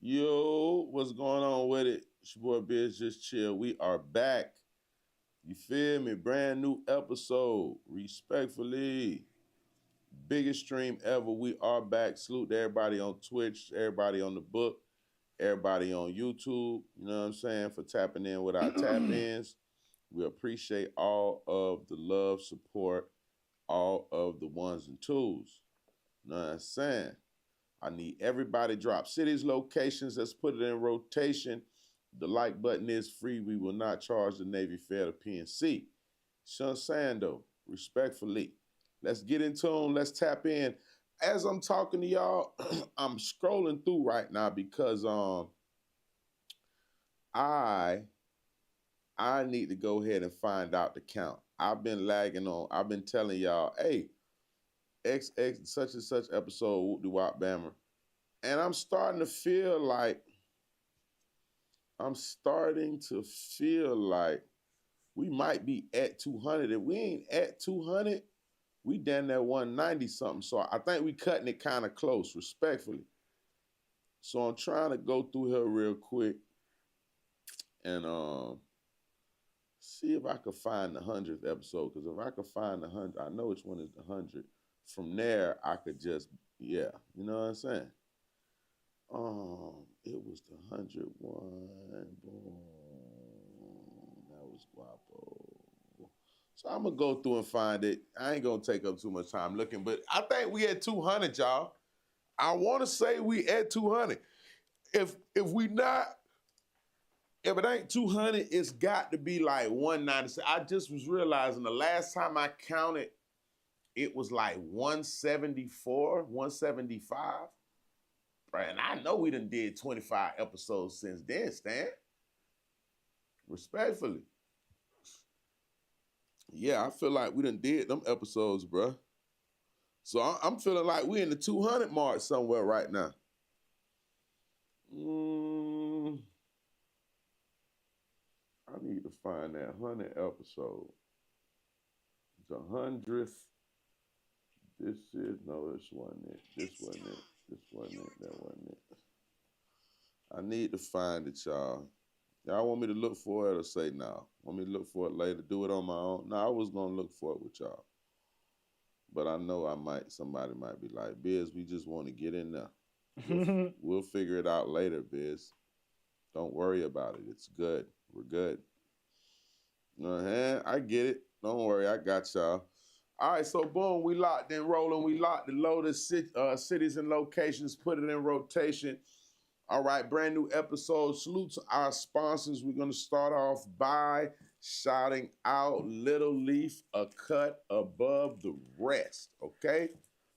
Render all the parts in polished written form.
Yo, what's going on with it? It's your boy Bizzjustchill. We are back. You feel me? Brand new episode. Respectfully. Biggest stream ever. We are back. Salute to everybody on Twitch, everybody on the book, everybody on YouTube. You know what I'm saying? For tapping in with our tap-ins. We appreciate all of the love, support, all of the ones and twos. You know what I'm saying? I need everybody drop cities, locations. Let's put it in rotation. The like button is free. We will not charge the Navy fare to PNC. You know what I'm saying, though? Respectfully. Let's get in tune. Let's tap in. As I'm talking to y'all, I'm scrolling through right now because I need to go ahead and find out the count. I've been lagging on. I've been telling y'all, hey, XX such and such episode, whoop de wop bammer. And I'm starting to feel like we might be at 200. If we ain't at 200, we down there 190 something. So I think we cutting it kind of close, respectfully. So I'm trying to go through here real quick and see if I could find the 100th episode. Because if I could find the 100, I know which one is the 100. From there, I could just, yeah, you know what I'm saying? It was the 101. Boom. That was Guapo. So I'm gonna go through and find it. I ain't gonna take up too much time looking, but I think we at 200, y'all. I want to say we at 200. If we not, if it ain't 200, it's got to be like 196. I just was realizing the last time I counted, it was like 174, 175. Right, and I know we done did 25 episodes since then, Stan. Respectfully. Yeah, I feel like we done did them episodes, bruh. So I'm feeling like we in the 200 mark somewhere right now. I need to find that 100 episode. The 100th. This wasn't it. This wasn't it. This wasn't it. That wasn't it. I need to find it, y'all. Y'all want me to look for it or say no? Want me to look for it later, do it on my own? No, I was going to look for it with y'all. But I know somebody might be like, Biz, we just want to get in there. We'll figure it out later, Biz. Don't worry about it. It's good. We're good. I get it. Don't worry. I got y'all. All right, so boom, we locked in rolling. We locked the loaded cities and locations, put it in rotation. All right, brand new episode. Salute to our sponsors. We're going to start off by shouting out Little Leaf, a cut above the rest, okay?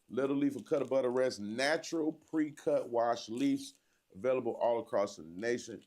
Little Leaf, a cut above the rest. Natural pre-cut wash leaves available all across the nation.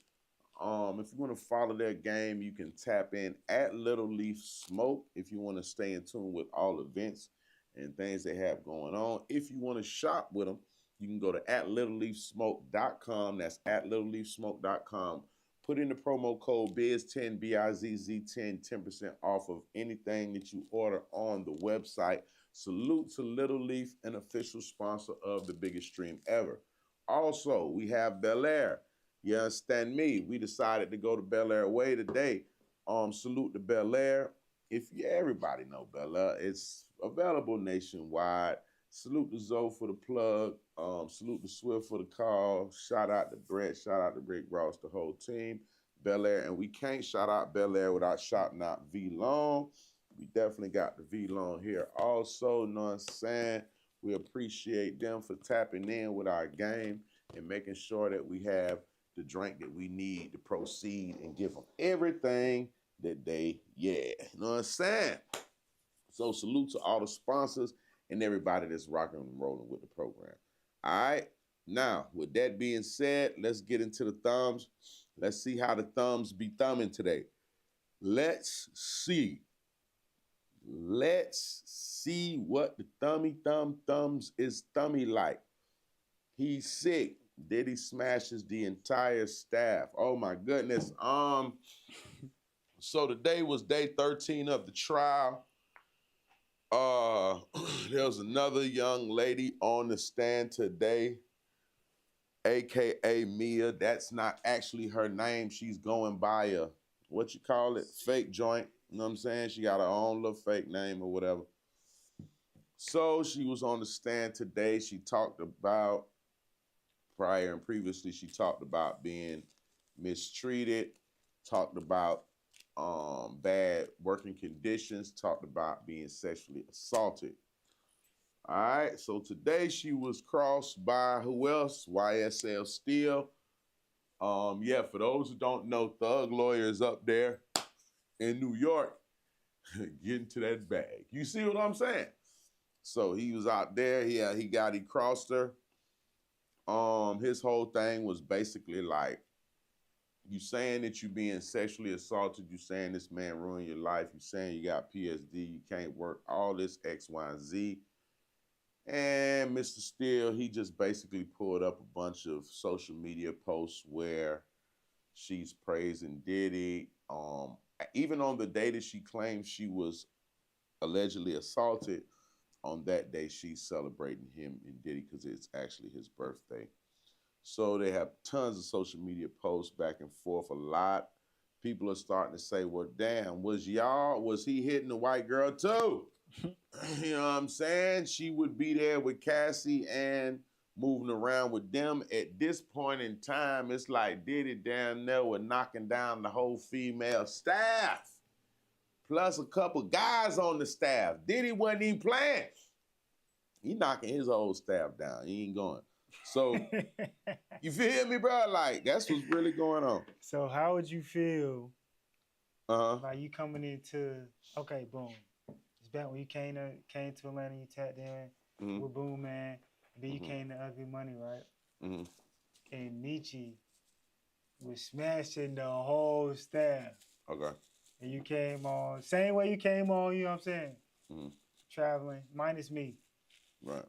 If you want to follow their game, you can tap in at Little Leaf Smoke if you want to stay in tune with all events and things they have going on. If you want to shop with them, you can go to @littleleafsmoke.com. That's @littleleafsmoke.com. Put in the promo code BIZZ10, BIZZ10, 10% off of anything that you order on the website. Salute to Little Leaf, an official sponsor of the biggest stream ever. Also, we have Bel Air. You understand me? We decided to go to Bel Air way today. Salute to Bel Air. Everybody know Bel Air. It's available nationwide. Salute to Zoe for the plug. Salute to Swift for the call. Shout out to Brett. Shout out to Rick Ross, the whole team. Bel Air. And we can't shout out Bel Air without shouting out Villon. We definitely got the Villon here also. Know what I'm saying? We appreciate them for tapping in with our game and making sure that we have the drink that we need to proceed and give them everything that they, you know what I'm saying? So salute to all the sponsors and everybody that's rocking and rolling with the program. All right, now with that being said, let's get into the thumbs. Let's see how the thumbs be thumbing today. Let's see what the thumbs is thummy like. He's sick. Diddy smashes the entire staff. Oh my goodness. So today was day 13 of the trial. There was another young lady on the stand today. AKA Mia. That's not actually her name. She's going by a, what you call it, fake joint. You know what I'm saying? She got her own little fake name or whatever. So she was on the stand today. She talked about prior and previously, she talked about being mistreated, talked about bad working conditions, talked about being sexually assaulted. All right, so today she was crossed by who else? YSL Steel. Yeah, for those who don't know, Thug Lawyer is up there in New York getting to that bag. You see what I'm saying? So he was out there. He crossed her. His whole thing was basically like, you saying that you being sexually assaulted, you saying this man ruined your life, you saying you got PSD, you can't work, all this X, Y, and Z. And Mr. Steele, he just basically pulled up a bunch of social media posts where she's praising Diddy. Even on the day that she claimed she was allegedly assaulted, on that day she's celebrating him and Diddy because it's actually his birthday. So they have tons of social media posts back and forth. A lot. People are starting to say, well, damn, was he hitting the white girl too? You know what I'm saying? She would be there with Cassie and moving around with them. At this point in time, it's like Diddy down there with knocking down the whole female staff, plus a couple guys on the staff. Diddy wasn't even playing. He knocking his whole staff down. He ain't going. So, you feel me, bro? Like, that's what's really going on. So how would you feel like you coming into, okay, boom. It's back when you came to Atlanta, you tapped in with Boom Man. Then you came to Ugly Money, right? And Nietzsche was smashing the whole staff. Okay. And you came on, same way you came on, you know what I'm saying? Traveling, minus me. Right.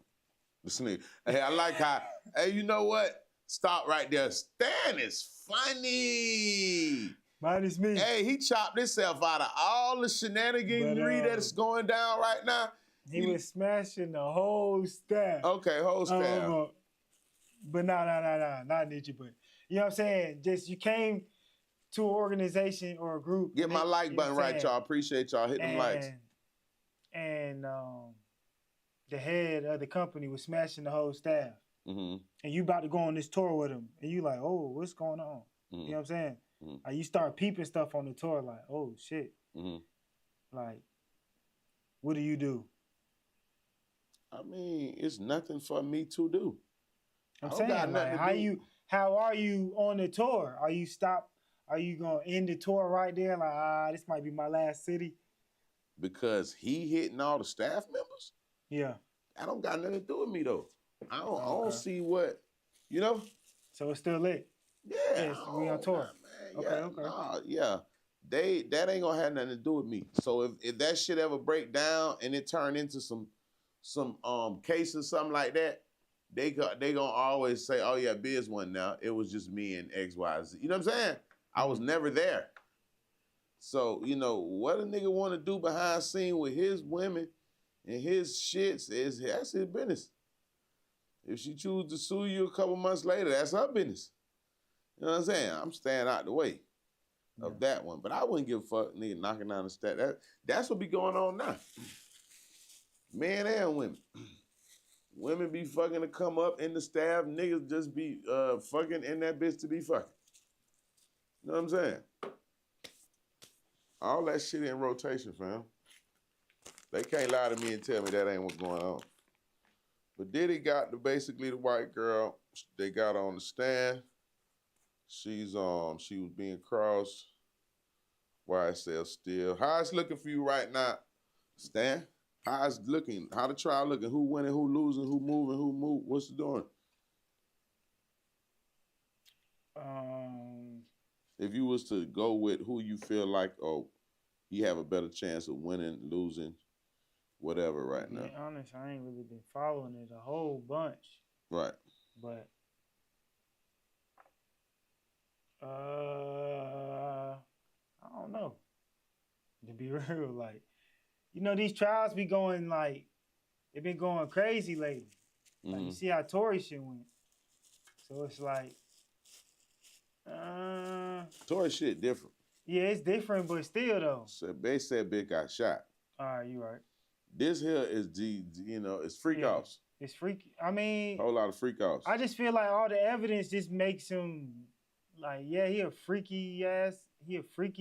Listen, hey, I like how, hey, you know what? Stop right there. Stan is funny. Minus me. Hey, he chopped himself out of all the shenaniganry that's going down right now. He was smashing the whole staff. Okay, whole staff. But not Nietzsche, but you know what I'm saying? Just you came to an organization or a group. Get my like button right, y'all. Appreciate y'all. Hit them likes. And the head of the company was smashing the whole staff. And you about to go on this tour with him. And you like, oh, what's going on? You know what I'm saying? Like you start peeping stuff on the tour like, oh, shit. Like, what do you do? I mean, it's nothing for me to do. I'm saying, like, how are you on the tour? Are you gonna end the tour right there? Like, this might be my last city? Because he hitting all the staff members? Yeah. I don't got nothing to do with me though. I don't see what, you know? So it's still lit? Yeah. We on tour. Man. Yeah. That ain't gonna have nothing to do with me. So if that shit ever break down and it turn into some case or something like that, they gonna always say, oh yeah, Biz won now. It was just me and XYZ. You know what I'm saying? I was never there. So, you know, what a nigga wanna do behind scene with his women and his shits, that's his business. If she chooses to sue you a couple months later, that's her business. You know what I'm saying? I'm staying out the way of that one. But I wouldn't give a fuck nigga knocking down the staff. That's what be going on now. Men and women. Women be fucking to come up in the staff. Niggas just be fucking in that bitch to be fucking. You know what I'm saying? All that shit in rotation, fam. They can't lie to me and tell me that ain't what's going on. But Diddy got basically the white girl. They got her on the stand. She was being crossed. YSL Steel. How it's looking for you right now, Stan? How it's looking? How the trial looking? Who winning? Who losing? Who moving? Who move? What's it doing? If you was to go with who you feel like, oh, you have a better chance of winning, losing, whatever right now. To be honest, I ain't really been following it a whole bunch. Right. But I don't know. To be real, like, you know, these trials be going like, they've been going crazy lately. Like, you see how Tory shit went. So it's like, Tory shit different. Yeah, it's different, but still though. So they said bitch got shot. All right, you right. This here is it's freak offs. It's freaky. I mean, whole lot of freak offs. I just feel like all the evidence just makes him like, yeah, he a freaky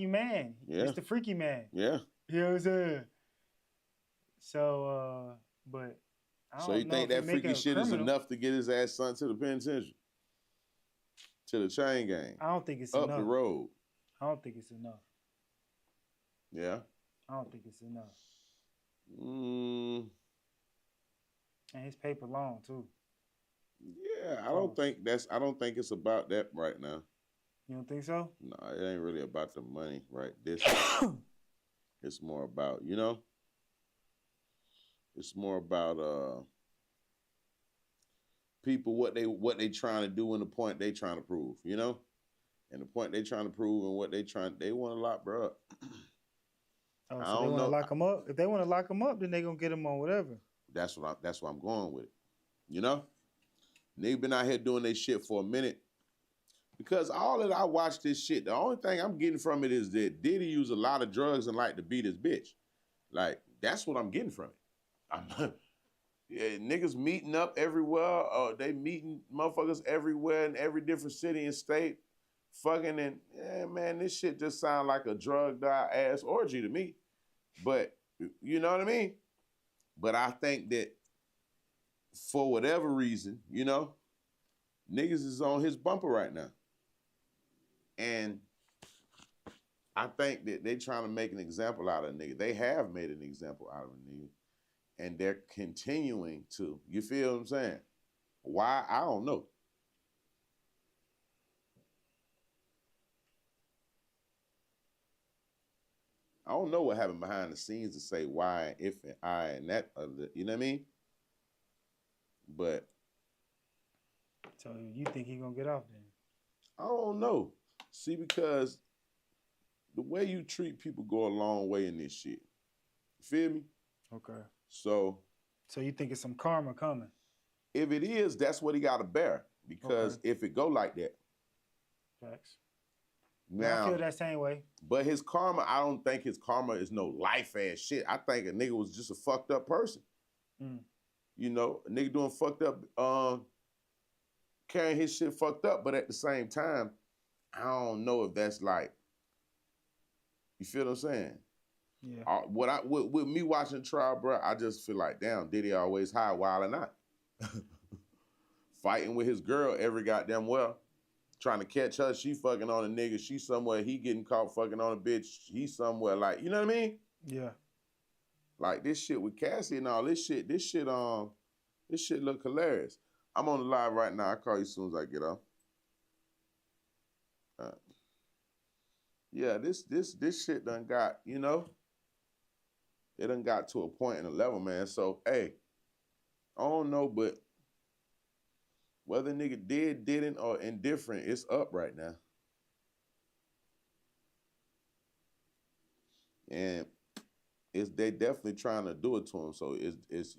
man. Yeah. It's the freaky man. Yeah. You know what I'm saying? So, but I don't know. So you think that freaky shit is enough to get his ass sent to the penitentiary? To the chain gang? I don't think it's up enough. the road. I don't think it's enough. Yeah? I don't think it's enough. And his paper long too. Yeah, I don't think it's about that right now. You don't think so? No, it ain't really about the money, right? It's more about, it's more about people what they trying to do and the point they trying to prove, And the point they trying to prove and what they want to lock bro up. Oh, so they want to lock him up? If they want to lock him up, then they gonna get him on whatever. That's where I'm going with it. Niggas been out here doing their shit for a minute. Because all that I watch this shit, the only thing I'm getting from it is that Diddy used a lot of drugs and like to beat his bitch. Like, that's what I'm getting from it. Niggas meeting up everywhere. They meeting motherfuckers everywhere in every different city and state. Fucking and, man, this shit just sound like a drugged out ass orgy to me. But, you know what I mean? But I think that for whatever reason, niggas is on his bumper right now. And I think that they trying to make an example out of a nigga. They have made an example out of a nigga. And they're continuing to. You feel what I'm saying? Why? I don't know. I don't know what happened behind the scenes to say why, if, and I, and that, you know what I mean? But. So you think he gonna get off then? I don't know. See, because the way you treat people go a long way in this shit. You feel me? Okay. So you think it's some karma coming? If it is, that's what he got to bear. Because if it go like that. Facts. Now, I feel that same way. But his karma, I don't think his karma is no life-ass shit. I think a nigga was just a fucked up person. A nigga doing fucked up, carrying his shit fucked up, but at the same time, I don't know if that's like, you feel what I'm saying? Yeah. With me watching the trial, bro, I just feel like, damn, Diddy always high, wild or not. Fighting with his girl every goddamn well. Trying to catch her, she fucking on a nigga. She somewhere, he getting caught fucking on a bitch. He somewhere, like, you know what I mean? Yeah. Like this shit with Cassie and all this shit look hilarious. I'm on the live right now. I'll call you as soon as I get off. Yeah, this shit done got, it done got to a point and a level, man. So, hey, I don't know, but whether nigga didn't, or indifferent, it's up right now. And they definitely trying to do it to him. So it's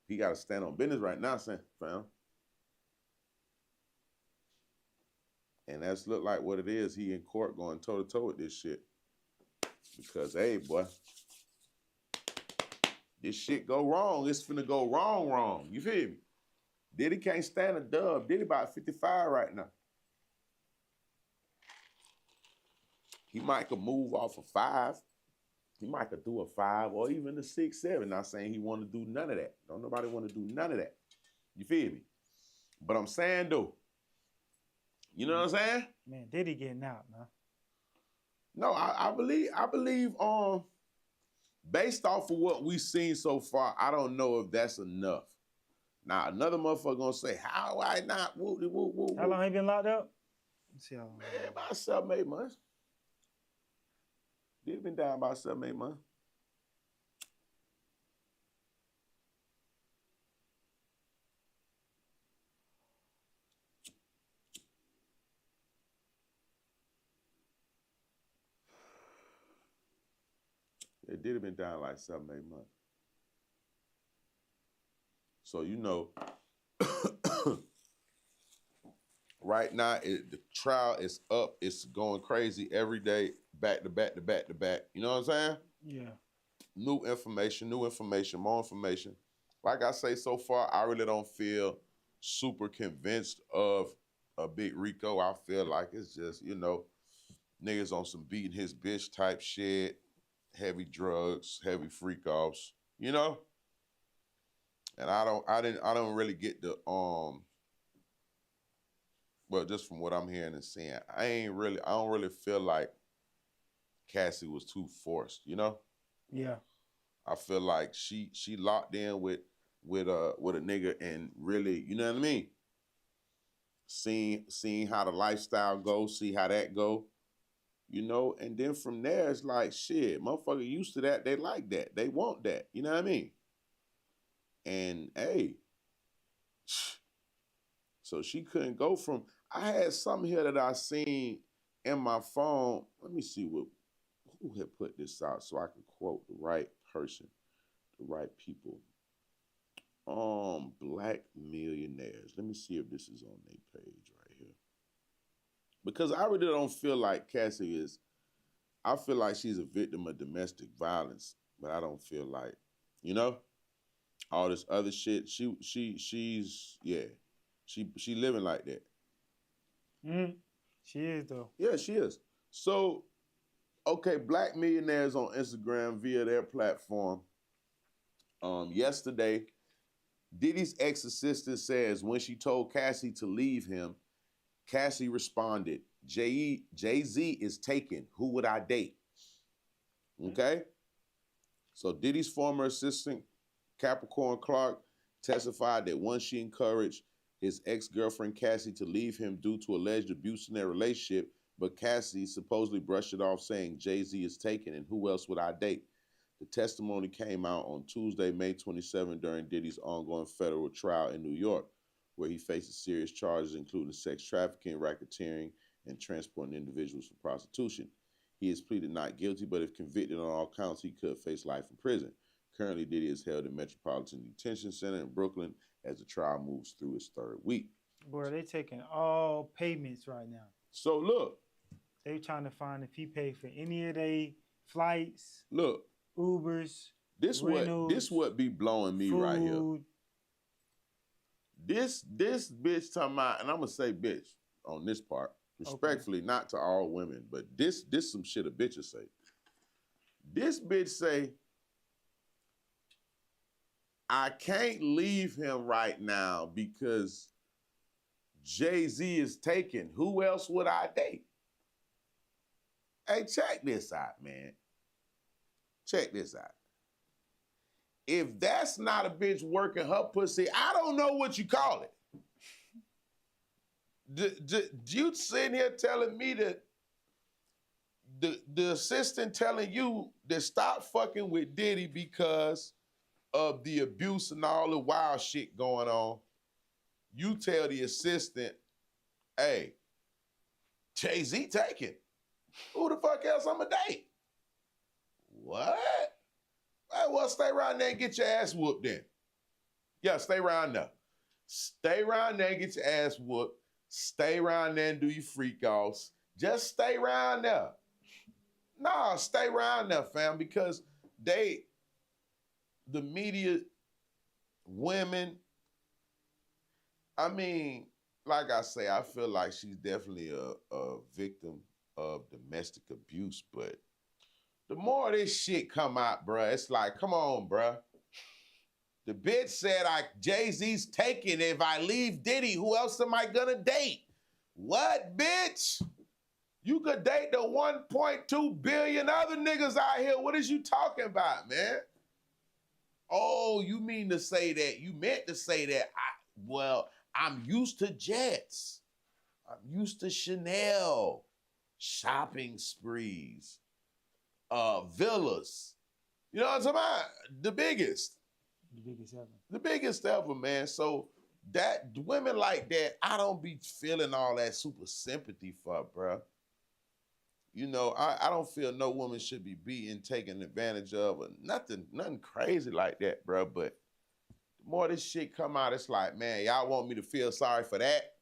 he got to stand on business right now, fam. And that's look like what it is. He in court going toe-to-toe with this shit. Because, hey, boy, this shit go wrong. It's finna go wrong. You feel me? Diddy can't stand a dub. Diddy about 55 right now. He might could move off a 5. He might could do a 5 or even a 6, 7. Not saying he want to do none of that. Don't nobody want to do none of that. You feel me? But I'm saying, though, you know what I'm saying? Man, Diddy getting out, man. No, I believe based off of what we've seen so far, I don't know if that's enough. Now, another motherfucker gonna say, how I not? Woo. How long he been locked up? Let's see how long. Man, about 7, 8 months. Diddy been down about 7, 8 months. It did have been down like 7, 8 months. So right now, the trial is up. It's going crazy every day, back to back to back to back. You know what I'm saying? Yeah. New information, more information. Like I say, so far, I really don't feel super convinced of a Big Rico. I feel like it's just, niggas on some beating his bitch type shit, heavy drugs, heavy freak offs, And I don't really get the well, just from what I'm hearing and seeing, I don't really feel like Cassie was too forced, Yeah. I feel like she locked in with a nigga and really, you know what I mean? Seeing how the lifestyle goes, see how that go, and then from there it's like shit, motherfucker used to that, they like that. They want that, you know what I mean? And hey, so she couldn't go from I had something here that I seen in my phone. Let me see who had put this out so I can quote the right person, the right people. Black millionaires. Let me see if this is on their page right here. Because I really don't feel like Cassie is, I feel like she's a victim of domestic violence, but I don't feel like, all this other shit. She's living like that. Mm-hmm. She is though. Yeah, she is. So, okay, black millionaires on Instagram via their platform. Yesterday, Diddy's ex-assistant says when she told Cassie to leave him, Cassie responded, Jay-Z is taken. Who would I date? Okay? So Diddy's former assistant, Capricorn Clark, testified that once she encouraged his ex-girlfriend Cassie to leave him due to alleged abuse in their relationship, but Cassie supposedly brushed it off saying Jay-Z is taken and who else would I date? The testimony came out on Tuesday, May 27, during Diddy's ongoing federal trial in New York, where he faces serious charges including sex trafficking, racketeering, and transporting individuals for prostitution. He has pleaded not guilty, but if convicted on all counts, he could face life in prison. Currently, Diddy is held in Metropolitan Detention Center in Brooklyn as the trial moves through its third week. Boy, they taking all payments right now. So look. They trying to find if he paid for any of their flights. Look. Ubers. This what be blowing me food. Right here. This bitch talking about, and I'm gonna say bitch on this part, respectfully, okay. Not to all women, but this some shit a bitch will say. This bitch say, I can't leave him right now because Jay-Z is taken. Who else would I date? Hey, check this out, man. Check this out. If that's not a bitch working her pussy, I don't know what you call it. You sitting here telling me that the assistant telling you to stop fucking with Diddy because of the abuse and all the wild shit going on. You tell the assistant, hey, Jay-Z taken. Who the fuck else I'ma date? What? Hey, well, stay around there and get your ass whooped then. Yeah, stay around there. Stay around there and get your ass whooped. Stay around there and do your freak offs. Just stay around there. Nah, stay around there, fam, because the media, women, I mean, like I say, I feel like she's definitely a victim of domestic abuse, but the more this shit come out, bruh, it's like, come on, bruh. The bitch said, Jay-Z's taken. If I leave Diddy, who else am I gonna date? What, bitch? You could date the 1.2 billion other niggas out here. What is you talking about, man? Oh, you mean to say that, you meant to say that, I'm used to jets. I'm used to Chanel, shopping sprees, villas. You know what I'm talking about? The biggest. The biggest ever. The biggest ever, man. So that women like that, I don't be feeling all that super sympathy for, bro. You know, I don't feel no woman should be beaten, taken advantage of, or nothing crazy like that, bro. But the more this shit come out, it's like, man, y'all want me to feel sorry for that?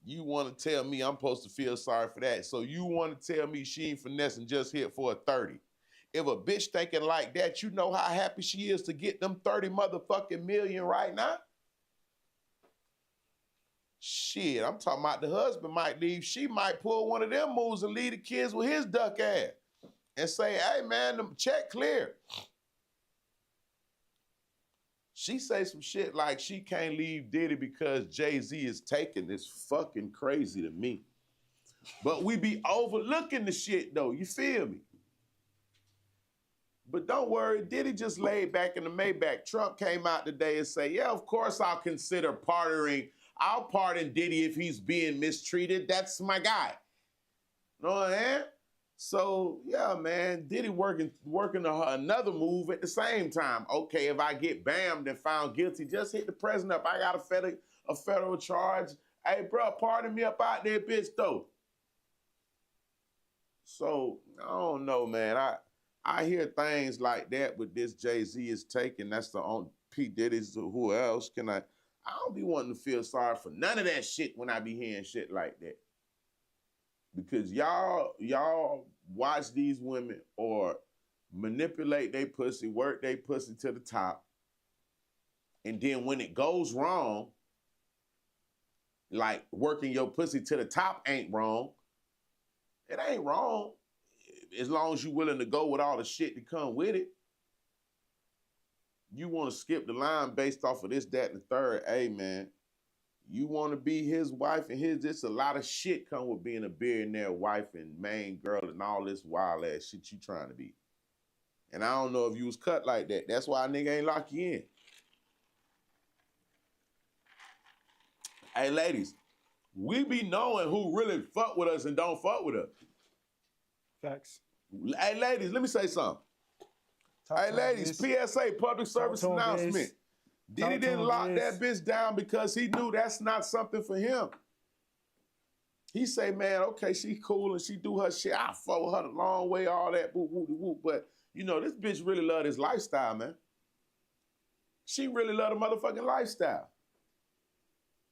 You want to tell me I'm supposed to feel sorry for that. So you want to tell me she ain't finessing just hit for a 30. If a bitch thinking like that, you know how happy she is to get them 30 motherfucking million right now? Shit, I'm talking about the husband might leave. She might pull one of them moves and leave the kids with his duck ass and say, hey man, the check clear. She say some shit like she can't leave Diddy because Jay-Z is taking. It's fucking crazy to me. But we be overlooking the shit though, you feel me? But don't worry, Diddy just laid back in the Maybach. Trump came out today and say, yeah, of course I'll consider pardoning. I'll pardon Diddy if he's being mistreated. That's my guy. Know what I'm saying? So, yeah, man, Diddy working another move at the same time. Okay, if I get bammed and found guilty, just hit the president up. I got a federal charge. Hey, bro, pardon me up out there, bitch, though. So, I don't know, man. I hear things like that with this Jay-Z is taking. That's the only P. Diddy's, who else can I don't be wanting to feel sorry for none of that shit when I be hearing shit like that. Because y'all watch these women or manipulate their pussy, work their pussy to the top. And then when it goes wrong, like working your pussy to the top ain't wrong. It ain't wrong as long as you're willing to go with all the shit that come with it. You want to skip the line based off of this, that, and the third. Hey, man. You want to be his wife and it's a lot of shit come with being a billionaire wife and main girl and all this wild ass shit you trying to be. And I don't know if you was cut like that. That's why a nigga ain't lock you in. Hey, ladies, we be knowing who really fuck with us and don't fuck with us. Facts. Hey, ladies, let me say something. Hey, ladies, PSA, public service announcement. Diddy didn't lock that bitch down because he knew that's not something for him. He say, man, okay, she cool and she do her shit. I follow her the long way, all that, whoop, whoop, whoop. But, you know, this bitch really love his lifestyle, man. She really love the motherfucking lifestyle.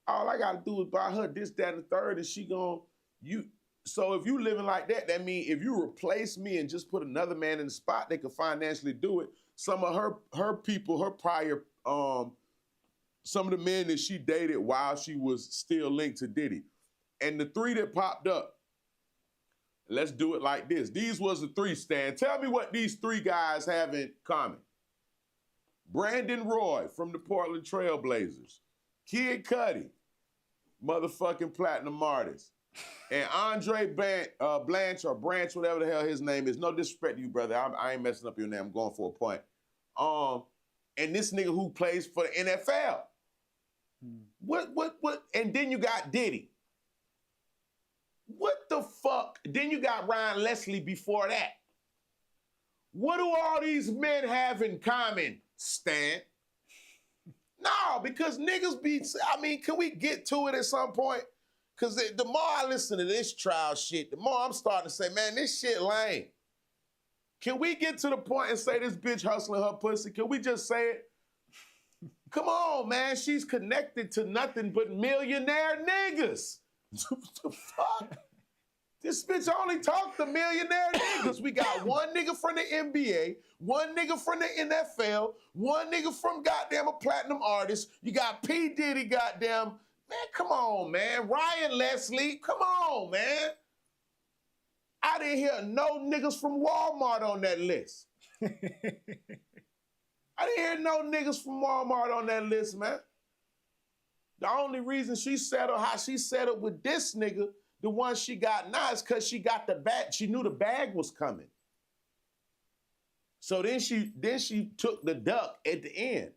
All I got to do is buy her this, that, and the third, and she so if you living like that, that means if you replace me and just put another man in the spot, they could financially do it. Some of her people, her prior, some of the men that she dated while she was still linked to Diddy. And the three that popped up, let's do it like this. These was the three, Stan. Tell me what these three guys have in common. Brandon Roy from the Portland Trail Blazers. Kid Cudi, motherfucking platinum artist. And Andre Blanche or Branch, whatever the hell his name is. No disrespect to you, brother. I ain't messing up your name. I'm going for a point. And this nigga who plays for the NFL. What? And then you got Diddy. What the fuck? Then you got Ryan Leslie before that. What do all these men have in common, Stan? No, because niggas be, can we get to it at some point? Because the more I listen to this trial shit, the more I'm starting to say, man, this shit lame. Can we get to the point and say this bitch hustling her pussy? Can we just say it? Come on, man. She's connected to nothing but millionaire niggas. What the fuck? This bitch only talk to millionaire niggas. We got one nigga from the NBA, one nigga from the NFL, one nigga from goddamn a platinum artist. You got P. Diddy, goddamn. Man, come on, man. Ryan Leslie, come on, man. I didn't hear no niggas from Walmart on that list. I didn't hear no niggas from Walmart on that list, man. The only reason she settled how she settled with this nigga, the one she got now, is because she got the bag. She knew the bag was coming. So then she took the duck at the end.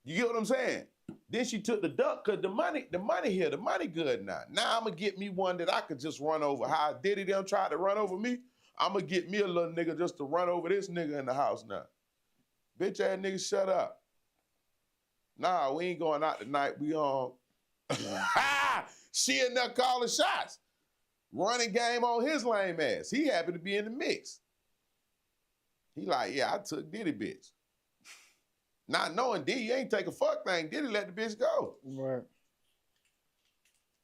You get what I'm saying? Then she took the duck because the money here, the money good now. Now I'm going to get me one that I could just run over. How Diddy them tried to run over me, I'm going to get me a little nigga just to run over this nigga in the house now. Bitch ass nigga, shut up. Nah, we ain't going out tonight. We on. She in there calling shots. Running game on his lame ass. He happy to be in the mix. He like, yeah, I took Diddy bitch. Not knowing Diddy, you ain't take a fuck thing. Diddy let the bitch go. Right.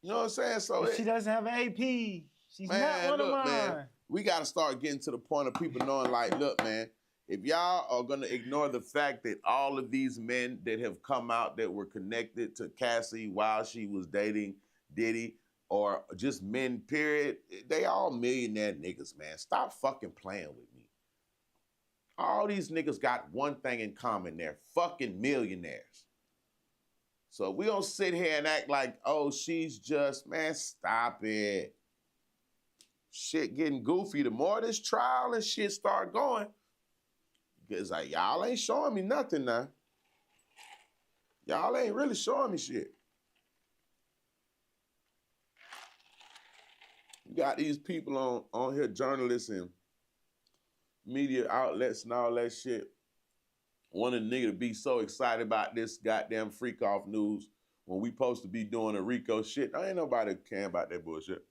You know what I'm saying? So she doesn't have an AP. She's not one of mine. Man, we got to start getting to the point of people knowing, like, look, man, if y'all are going to ignore the fact that all of these men that have come out that were connected to Cassie while she was dating Diddy, or just men, period, they all millionaire niggas, man. Stop fucking playing with me. All these niggas got one thing in common. They're fucking millionaires. So we don't sit here and act like, oh, she's just, man, stop it. Shit getting goofy. The more this trial and shit start going, because like, y'all ain't showing me nothing now. Y'all ain't really showing me shit. You got these people on here, journalists and media outlets and all that shit. One of the niggas to be so excited about this goddamn freak off news when we supposed to be doing a Rico shit. There ain't nobody caring about that bullshit.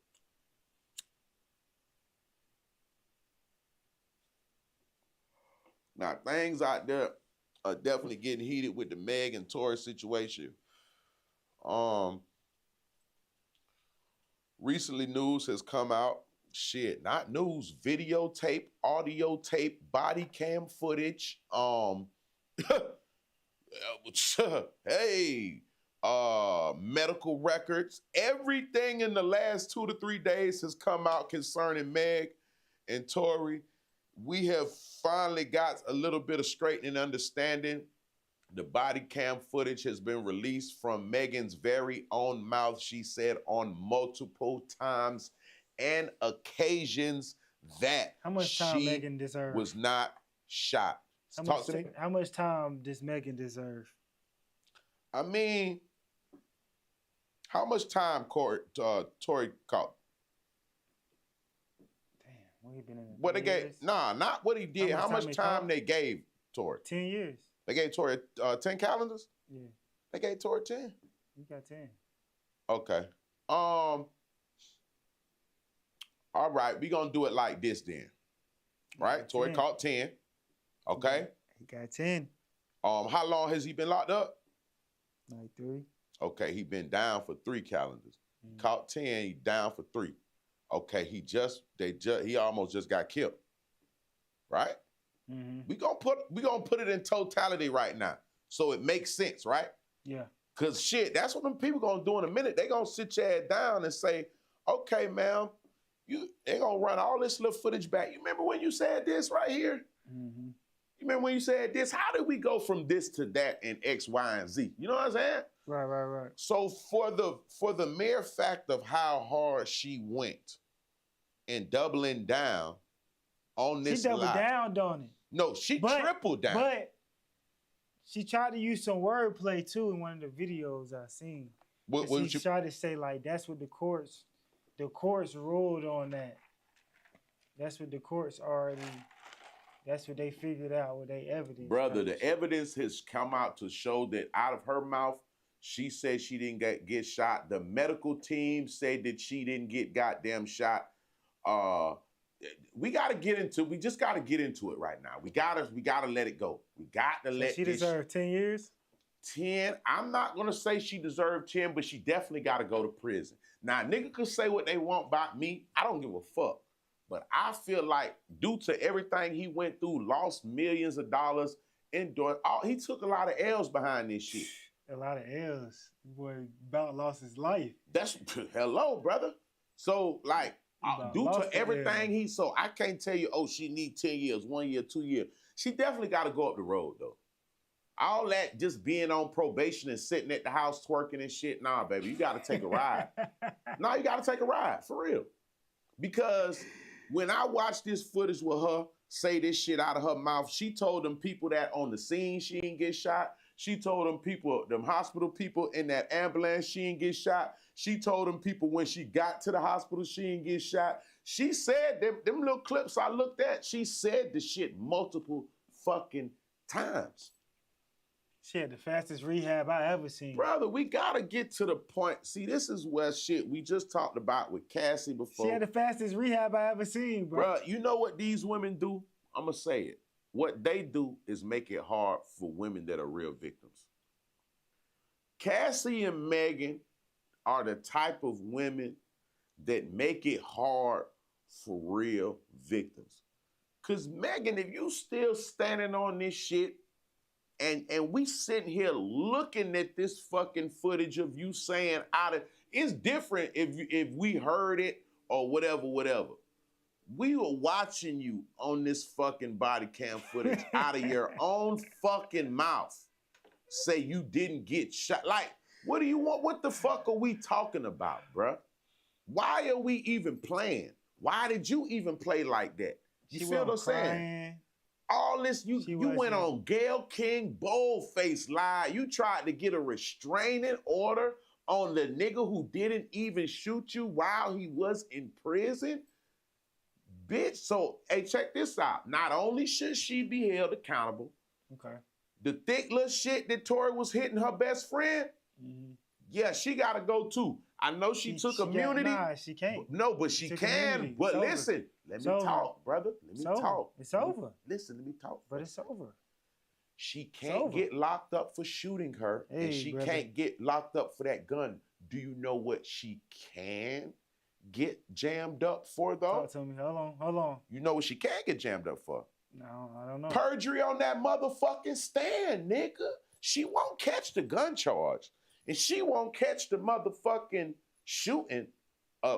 Now, things out there are definitely getting heated with the Meg and Tory situation. Recently, news has come out. Shit, not news, videotape, audio tape, body cam footage. Hey, medical records. Everything in the last 2 to 3 days has come out concerning Meg and Tory. We have finally got a little bit of straightening understanding. The body cam footage has been released from Megan's very own mouth. She said on multiple times and occasions that how much time Megan deserved? Was not shot. How much time does Megan deserve? I mean, how much time Tory caught? Damn, what he been in? What they gave? Nah, not what he did. How much time they gave Tory? 10 years. They gave Tory 10 calendars? Yeah. They gave Tory 10? You got 10. Okay. All right, we gonna do it like this then. Right? Tory caught 10. Okay. He got 10. How long has he been locked up? Like 3. Okay, he been down for 3 calendars. Caught 10, he down for 3. Okay, he almost just got killed. Right? Mm-hmm. We gonna put it in totality right now. So it makes sense, right? Yeah. Cause shit, that's what them people gonna do in a minute. They gonna sit your head down and say, okay, ma'am, they gonna run all this little footage back. You remember when you said this right here? Mm-hmm. You remember when you said this? How did we go from this to that in X, Y, and Z? You know what I'm saying? Right. So for the mere fact of how hard she went and doubling down on this, she doubled down on it. No, she tripled down. But she tried to use some wordplay too in one of the videos I seen. She tried to say like that's what the courts ruled on that. That's what the courts already. That's what they figured out with their evidence. Brother, the evidence has come out to show that out of her mouth, she said she didn't get shot. The medical team said that she didn't get goddamn shot. We just got to get into it right now. We gotta let it go. We got to let she deserved 10 years? 10. I'm not going to say she deserved 10, but she definitely got to go to prison. Now, nigga could say what they want about me. I don't give a fuck. But I feel like due to everything he went through, lost millions of dollars, he took a lot of L's behind this shit. A lot of L's. Boy, about lost his life. That's, hello, brother. So, like, due to everything so I can't tell you, oh, she need 10 years, 1 year, 2 years. She definitely got to go up the road, though. All that just being on probation and sitting at the house twerking and shit, nah, baby, you got to take a ride. No, you got to take a ride, for real. Because when I watched this footage with her say this shit out of her mouth, she told them people that on the scene she didn't get shot. She told them hospital people in that ambulance she didn't get shot. She told them people when she got to the hospital she didn't get shot. She said, them little clips I looked at, she said the shit multiple fucking times. She had the fastest rehab I ever seen. Brother, we got to get to the point. See, this is where shit we just talked about with Cassie before. She had the fastest rehab I ever seen, bro. Bro, you know what these women do? I'm going to say it. What they do is make it hard for women that are real victims. Cassie and Megan are the type of women that make it hard for real victims. Cause Megan, if you still standing on this shit and we sitting here looking at this fucking footage of you saying it's different if we heard it or whatever. We were watching you on this fucking body cam footage out of your own fucking mouth say you didn't get shot. Like, what do you want? What the fuck are we talking about, bruh? Why are we even playing? Why did you even play like that? You feel what I'm saying? All this, you went on Gayle King Boldface Live. You tried to get a restraining order on the nigga who didn't even shoot you while he was in prison. Bitch, so, hey, check this out. Not only should she be held accountable, okay, the thick little shit that Tory was hitting her best friend, yeah, she got to go too. I know she took immunity. She can't. No, but she can. But listen, let me talk, brother. Let me talk. It's over. Listen, let me talk. But it's over. She can't get locked up for shooting her, and she can't get locked up for that gun. Do you know what she can get jammed up for, though? Talk to me. Hold on. You know what she can get jammed up for? No, I don't know. Perjury on that motherfucking stand, nigga. She won't catch the gun charge. And she won't catch the motherfucking shooting a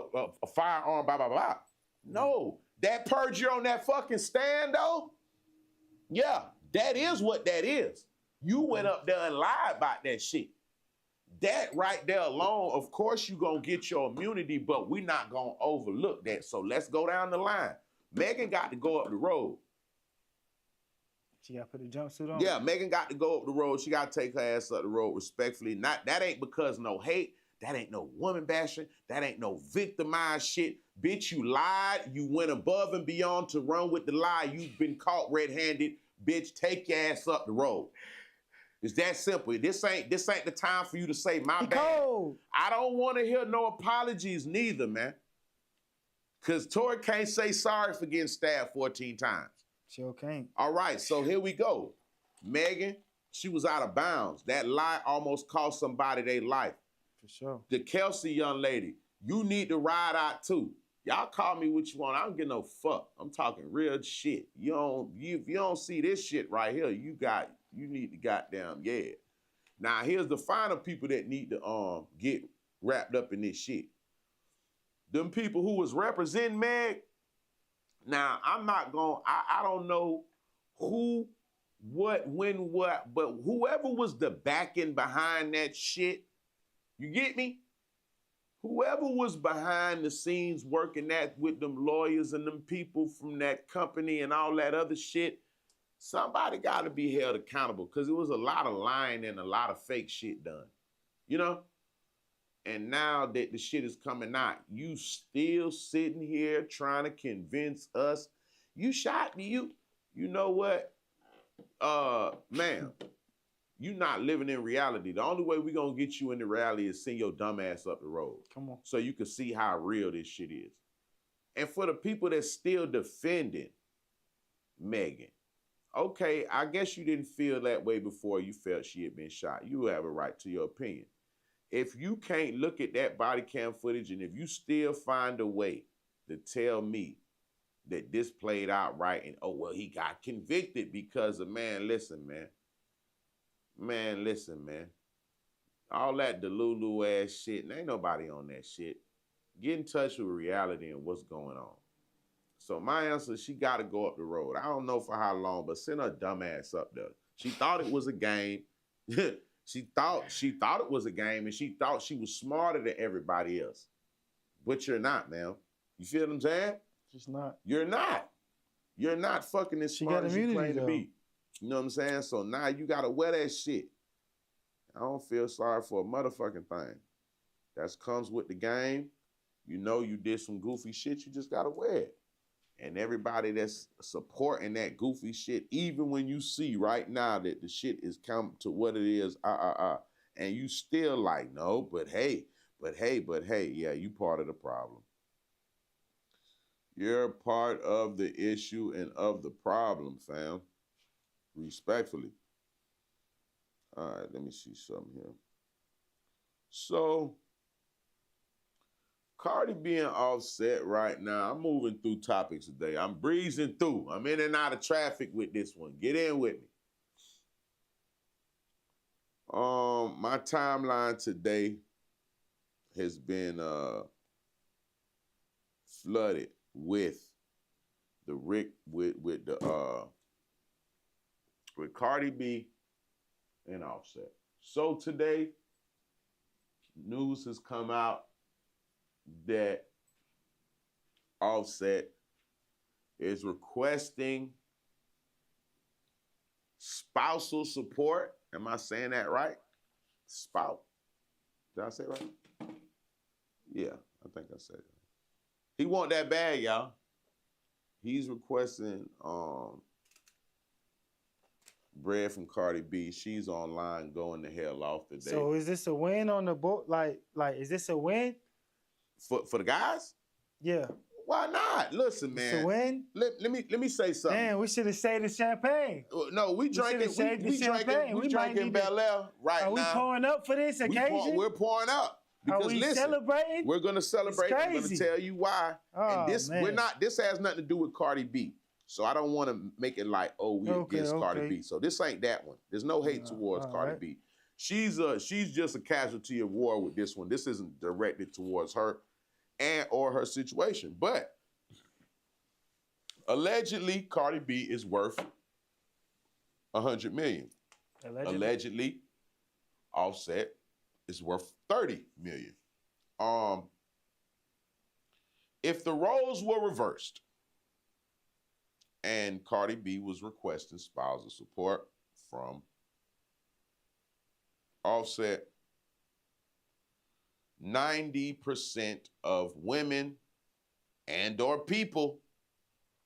firearm, blah, blah, blah. No, that perjury on that fucking stand, though, yeah, that is what that is. You went up there and lied about that shit. That right there alone, of course you gonna get your immunity, but we not gonna overlook that. So let's go down the line. Megan got to go up the road. She got to put a jumpsuit on? Yeah, Megan got to go up the road. She got to take her ass up the road respectfully. That ain't because no hate. That ain't no woman bashing. That ain't no victimized shit. Bitch, you lied. You went above and beyond to run with the lie. You've been caught red-handed. Bitch, take your ass up the road. It's that simple. This ain't the time for you to say my bad. I don't want to hear no apologies neither, man. Because Tory can't say sorry for getting stabbed 14 times. Sure can't. All right, so here we go. Megan, she was out of bounds. That lie almost cost somebody their life. For sure. The Kelsey young lady, you need to ride out too. Y'all call me what you want. I don't give no fuck. I'm talking real shit. If you don't see this shit right here, you need to goddamn, yeah. Now, here's the final people that need to get wrapped up in this shit. Them people who was representing Meg. Now, I'm not going, I don't know who, what, when, what, but whoever was the backing behind that shit, you get me? Whoever was behind the scenes working that with them lawyers and them people from that company and all that other shit, somebody got to be held accountable because it was a lot of lying and a lot of fake shit done, you know? And now that the shit is coming out, you still sitting here trying to convince us you shot me. You know what? Ma'am, you not living in reality. The only way we gonna get you into reality is send your dumb ass up the road. Come on. So you can see how real this shit is. And for the people that's still defending Megan, okay, I guess you didn't feel that way before you felt she had been shot. You have a right to your opinion. If you can't look at that body cam footage and if you still find a way to tell me that this played out right and, oh, well, he got convicted because of, man, listen, man. Man, listen, man. All that Delulu ass shit, and ain't nobody on that shit. Get in touch with reality and what's going on. So my answer, she got to go up the road. I don't know for how long, but send her dumb ass up there. She thought it was a game. She thought it was a game, and she thought she was smarter than everybody else. But you're not, man. You feel what I'm saying? Just not. You're not. You're not fucking as smart as you claim to be. You know what I'm saying? So now you got to wear that shit. I don't feel sorry for a motherfucking thing. That comes with the game. You know you did some goofy shit. You just got to wear it. And everybody that's supporting that goofy shit, even when you see right now that the shit is come to what it is, and you still like, no, but hey, yeah, you part of the problem. You're part of the issue and of the problem, fam. Respectfully. All right, let me see something here. So, Cardi being Offset right now. I'm moving through topics today. I'm breezing through. I'm in and out of traffic with this one. Get in with me. My timeline today has been flooded with with Cardi B and Offset. So today, news has come out that Offset is requesting spousal support. Am I saying that right? Did I say it right? Yeah, I think I said it. He want that bad, y'all. He's requesting bread from Cardi B. She's online going the hell off today. So is this a win on the board? Like, is this a win? For the guys? Yeah. Why not? Listen, man. It's a win? Let me say something. Man, we should have saved the champagne. No, we drinking Bel Air right now. Are we pouring up for this occasion? We're pouring up. Because are we listen, celebrating? We're gonna celebrate. I'm gonna tell you why. Oh, and this has nothing to do with Cardi B. So I don't want to make it like, oh, we against Cardi B. So this ain't that one. There's no hate towards Cardi B. She's just a casualty of war with this one. This isn't directed towards her and or her situation. But allegedly, Cardi B is worth $100 million. Allegedly, Offset is worth $30 million. If the roles were reversed and Cardi B was requesting spousal support from Offset, 90% of women and or people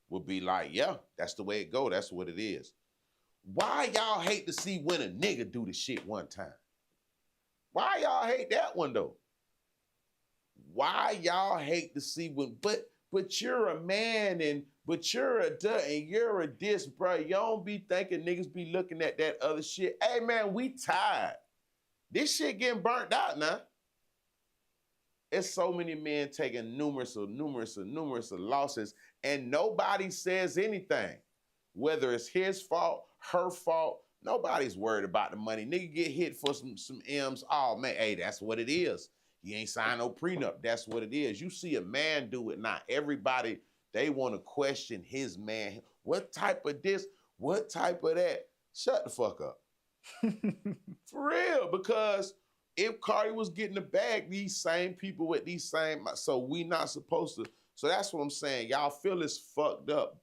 would be like, yeah, that's the way it go. That's what it is. Why y'all hate to see when a nigga do the shit one time? Why y'all hate that one though? Why y'all hate to see when, but you're a man but you're a duh and you're a this, bro. You don't be thinking niggas be looking at that other shit. Hey man, we tired. This shit getting burnt out now. It's so many men taking numerous losses and nobody says anything. Whether it's his fault, her fault, nobody's worried about the money. Nigga get hit for some M's. Oh man, hey, that's what it is. He ain't signed no prenup. That's what it is. You see a man do it, not everybody, they want to question his man. What type of this? What type of that? Shut the fuck up. For real, because if Cardi was getting the bag, these same people with these same, so we not supposed to. So that's what I'm saying. Y'all feel it's fucked up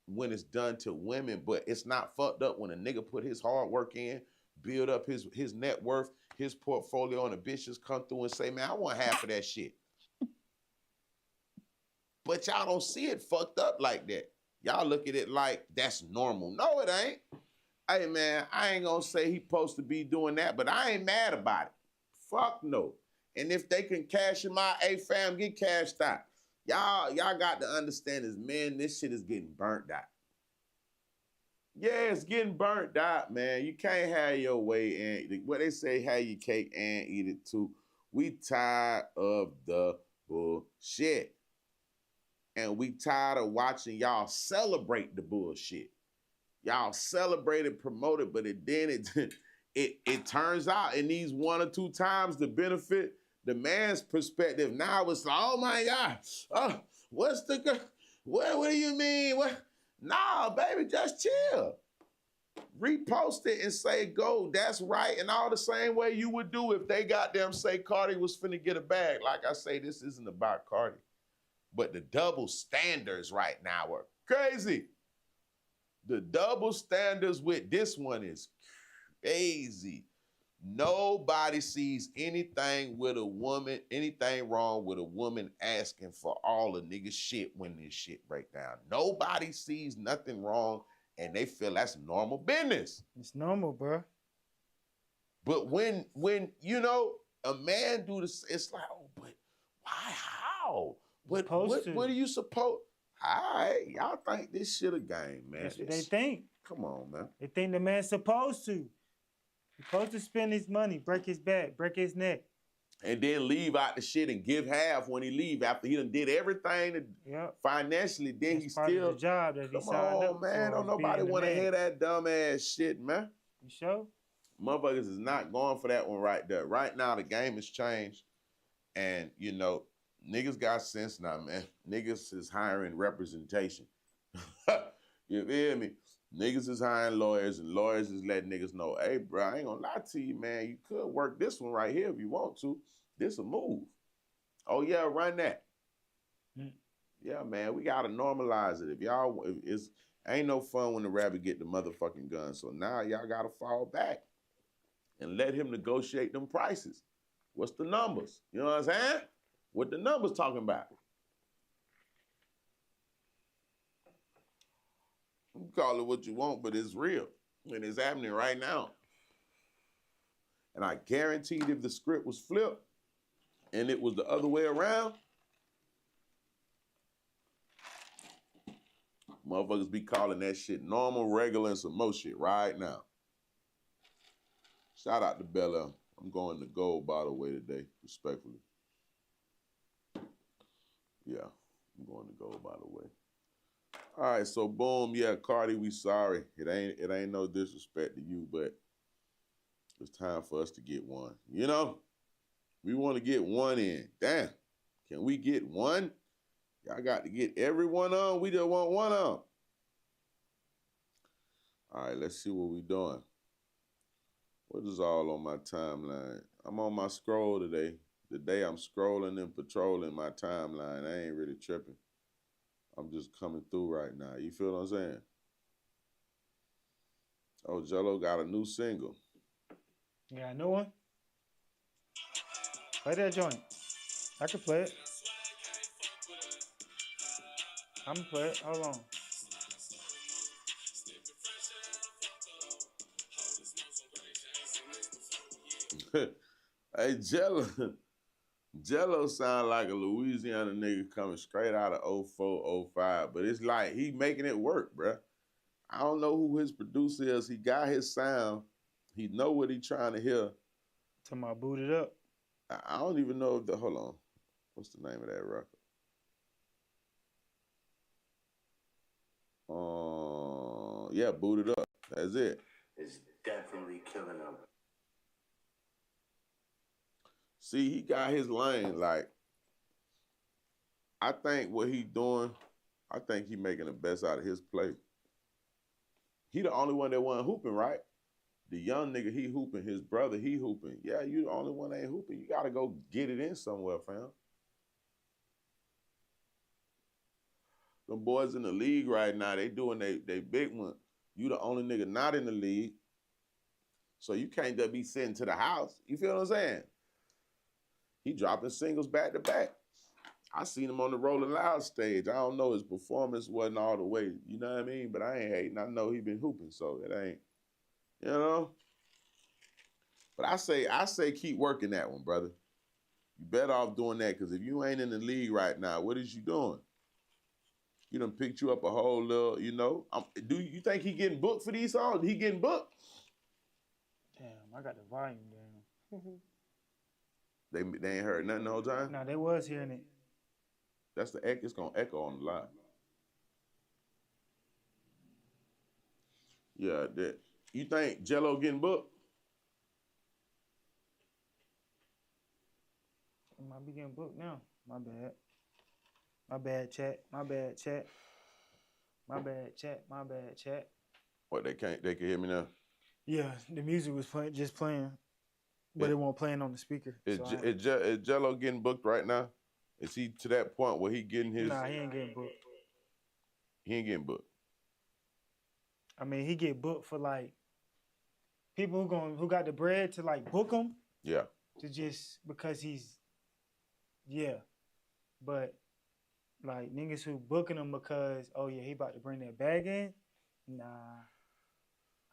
when it's done to women, but it's not fucked up when a nigga put his hard work in, build up his net worth, his portfolio, and the bitches come through and say, man, I want half of that shit. But y'all don't see it fucked up like that. Y'all look at it like that's normal. No, it ain't. Hey, man, I ain't gonna say he supposed to be doing that, but I ain't mad about it. Fuck no. And if they can cash him out, hey, fam, get cashed out. Y'all got to understand as men, this shit is getting burnt out. Yeah, it's getting burnt out, man. You can't have your way and what they say, have your cake and eat it too. We tired of the bullshit. And we tired of watching y'all celebrate the bullshit. Y'all celebrate and promote it, but it turns out in these 1 or 2 times to benefit the man's perspective. Now it's like, oh my God, oh, what do you mean? What? Nah, baby, just chill. Repost it and say, go, that's right. And all the same way you would do if they goddamn say Cardi was finna get a bag. Like I say, this isn't about Cardi. But the double standards right now are crazy. The double standards with this one is crazy. Nobody sees anything with a woman, anything wrong with a woman asking for all the nigga shit when this shit break down. Nobody sees nothing wrong and they feel that's normal business. It's normal, bro. But when you know, a man do this, it's like, oh, but why, how? What are you supposed? All right, y'all think this shit a game, man. That's what they think. Come on, man. They think the man's supposed to. He's supposed to spend his money, break his back, break his neck. and then leave out the shit and give half when he leave after he done did everything financially. Then that's he part still of the job that he come signed on, up man. for. Don't nobody want to hear that dumb ass shit, man. You sure? Motherfuckers is not going for that one right there. Right now, the game has changed, and you know, niggas got sense now, man. Niggas is hiring representation. You feel me? Niggas is hiring lawyers, and lawyers is letting niggas know, hey, bro, I ain't gonna lie to you, man. You could work this one right here if you want to. This a move. Oh, yeah, run that. Yeah, man, we gotta normalize it. If y'all, it's ain't no fun when the rabbit get the motherfucking gun. So now y'all gotta fall back and let him negotiate them prices. What's the numbers? You know what I'm saying? What the numbers talking about? You call it what you want, but it's real. And it's happening right now. And I guaranteed if the script was flipped and it was the other way around, motherfuckers be calling that shit normal, regular, and some more shit right now. Shout out to Bella. I'm going to gold, by the way, today, respectfully. Yeah, I'm going to gold, by the way. All right, so boom, yeah, Cardi, we sorry. It ain't no disrespect to you, but it's time for us to get one. You know, we want to get one in. Damn, can we get one? Y'all got to get everyone on. We just want one on. All right, let's see what we doing. What is all on my timeline? I'm on my scroll today. Today I'm scrolling and patrolling my timeline. I ain't really tripping. I'm just coming through right now. You feel what I'm saying? Oh, Jello got a new single. Yeah, a new one? Play that joint. I can play it. I'm gonna play it. Hold on. Hey, Jello sound like a Louisiana nigga coming straight out of 04, 05, but it's like he making it work, bruh. I don't know who his producer is. He got his sound. He know what he trying to hear. Talking about Boot It Up. I don't even know if hold on. What's the name of that record? Yeah, Boot It Up. That's it. It's definitely killing him. See, he got his lane. Like, I think what he doing, I think he making the best out of his play. He the only one that wasn't hooping, right? The young nigga, he hooping. His brother, he hooping. Yeah, you the only one that ain't hooping. You got to go get it in somewhere, fam. Them boys in the league right now, they doing they big one. You the only nigga not in the league. So you can't just be sitting to the house. You feel what I'm saying? He dropping singles back to back. I seen him on the Rolling Loud stage. I don't know, his performance wasn't all the way, you know what I mean? But I ain't hating. I know he been hooping, so it ain't, you know? But I say keep working that one, brother. You better off doing that, because if you ain't in the league right now, what is you doing? You done picked you up a whole little, you know? Do you think he getting booked for these songs? He getting booked? Damn, I got the volume down. They ain't heard nothing the whole time? No, they was hearing it. That's the echo. It's gonna echo on the line. Yeah, that. You think Jello getting booked? I might be getting booked now. My bad. My bad, chat. My bad, chat. My bad, chat. My bad, chat. What, they can hear me now? Yeah, the music was just playing, but it won't playing on the speaker. Is Jello getting booked right now? Is he to that point where he getting his? Nah, he ain't getting booked. He ain't getting booked. I mean, he get booked for like people who got the bread to like book him. Yeah. To just because he's, yeah, but like niggas who booking him because he about to bring that bag in. Nah.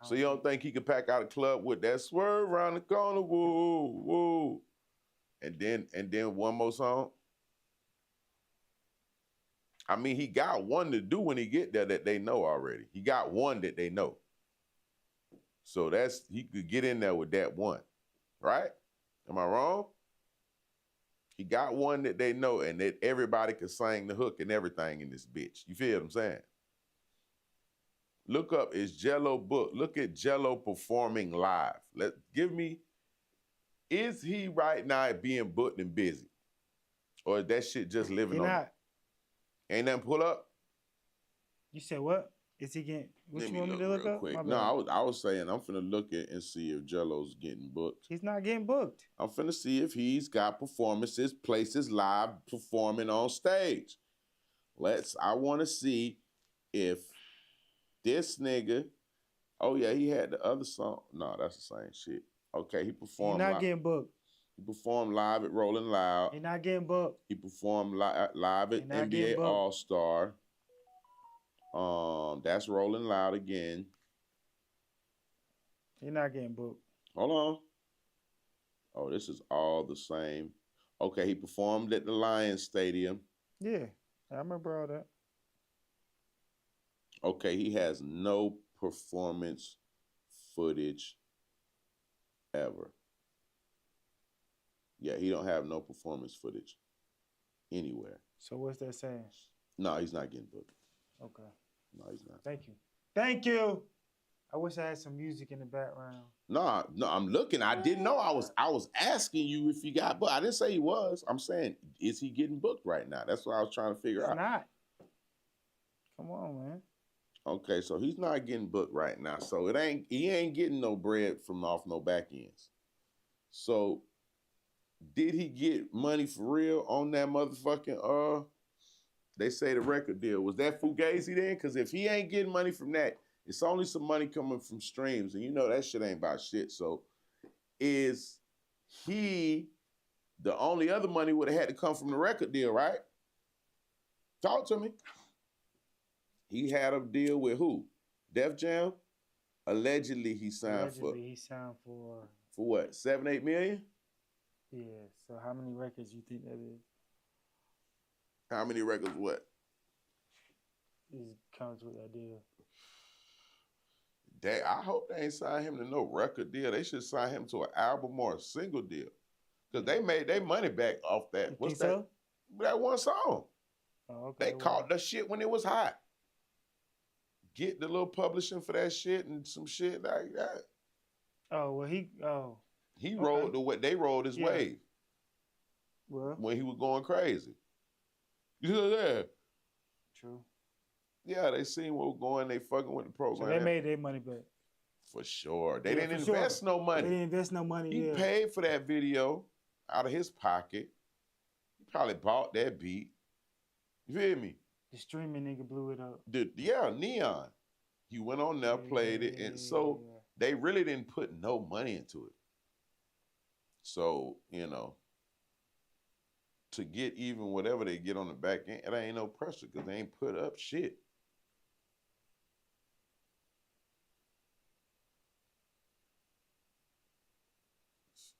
So you don't think he could pack out a club with that swerve around the corner, woo, woo, and then one more song? I mean, he got one to do when he get there that they know already. He got one that they know. So he could get in there with that one, right? Am I wrong? He got one that they know and that everybody can sing the hook and everything in this bitch. You feel what I'm saying? Look up, is Jello booked? Look at Jello performing live. Is he right now being booked and busy? Or is that shit just living He on? not. Ain't nothing pull up? You said what? Is he getting? What Let you me want me to look real up? quick. No, I was saying I'm finna look at and see if Jello's getting booked. He's not getting booked. I'm finna see if he's got performances, places live performing on stage. I want to see if this nigga. Oh yeah, he had the other song. No, that's the same shit. Okay, he performed. He's not getting booked. He performed live at Rolling Loud. He's not getting booked. He performed live at NBA All Star. That's Rolling Loud again. He's not getting booked. Hold on. Oh, this is all the same. Okay, he performed at the Lions Stadium. Yeah, I remember all that. Okay, he has no performance footage ever. Yeah, he don't have no performance footage anywhere. So what's that saying? No, he's not getting booked. Okay. No, he's not. Thank you. Thank you. I wish I had some music in the background. No, I'm looking. I didn't know. I was asking you if he got booked. I didn't say he was. I'm saying, is he getting booked right now? That's what I was trying to figure out. He's not. Come on, man. Okay, so he's not getting booked right now. So he ain't getting no bread from off no back ends. So did he get money for real on that motherfucking they say the record deal? Was that Fugazi then? Because if he ain't getting money from that, it's only some money coming from streams, and you know that shit ain't about shit. So is he the only other money would have had to come from the record deal, right? Talk to me. He had a deal with who? Def Jam? Allegedly he signed for what? 7-8 million? Yeah. So how many records you think that is? How many records what? It comes with that deal. I hope they ain't sign him to no record deal. They should sign him to an album or a single deal. Because they made their money back off that. What's that? So? That one song. Oh, okay. They caught the shit when it was hot. Get the little publishing for that shit and some shit like that. Oh, well, he rode they rode his wave. Well, when he was going crazy. You know that? True. Yeah, they seen what was going, they fucking with the program. So they made their money back. For sure. They didn't invest no money. They didn't invest no money. He paid for that video out of his pocket. He probably bought that beat. You feel me? The streaming nigga blew it up. Neon. He went on there, played it, and so they really didn't put no money into it. So, you know, to get even whatever they get on the back end, it ain't no pressure because they ain't put up shit.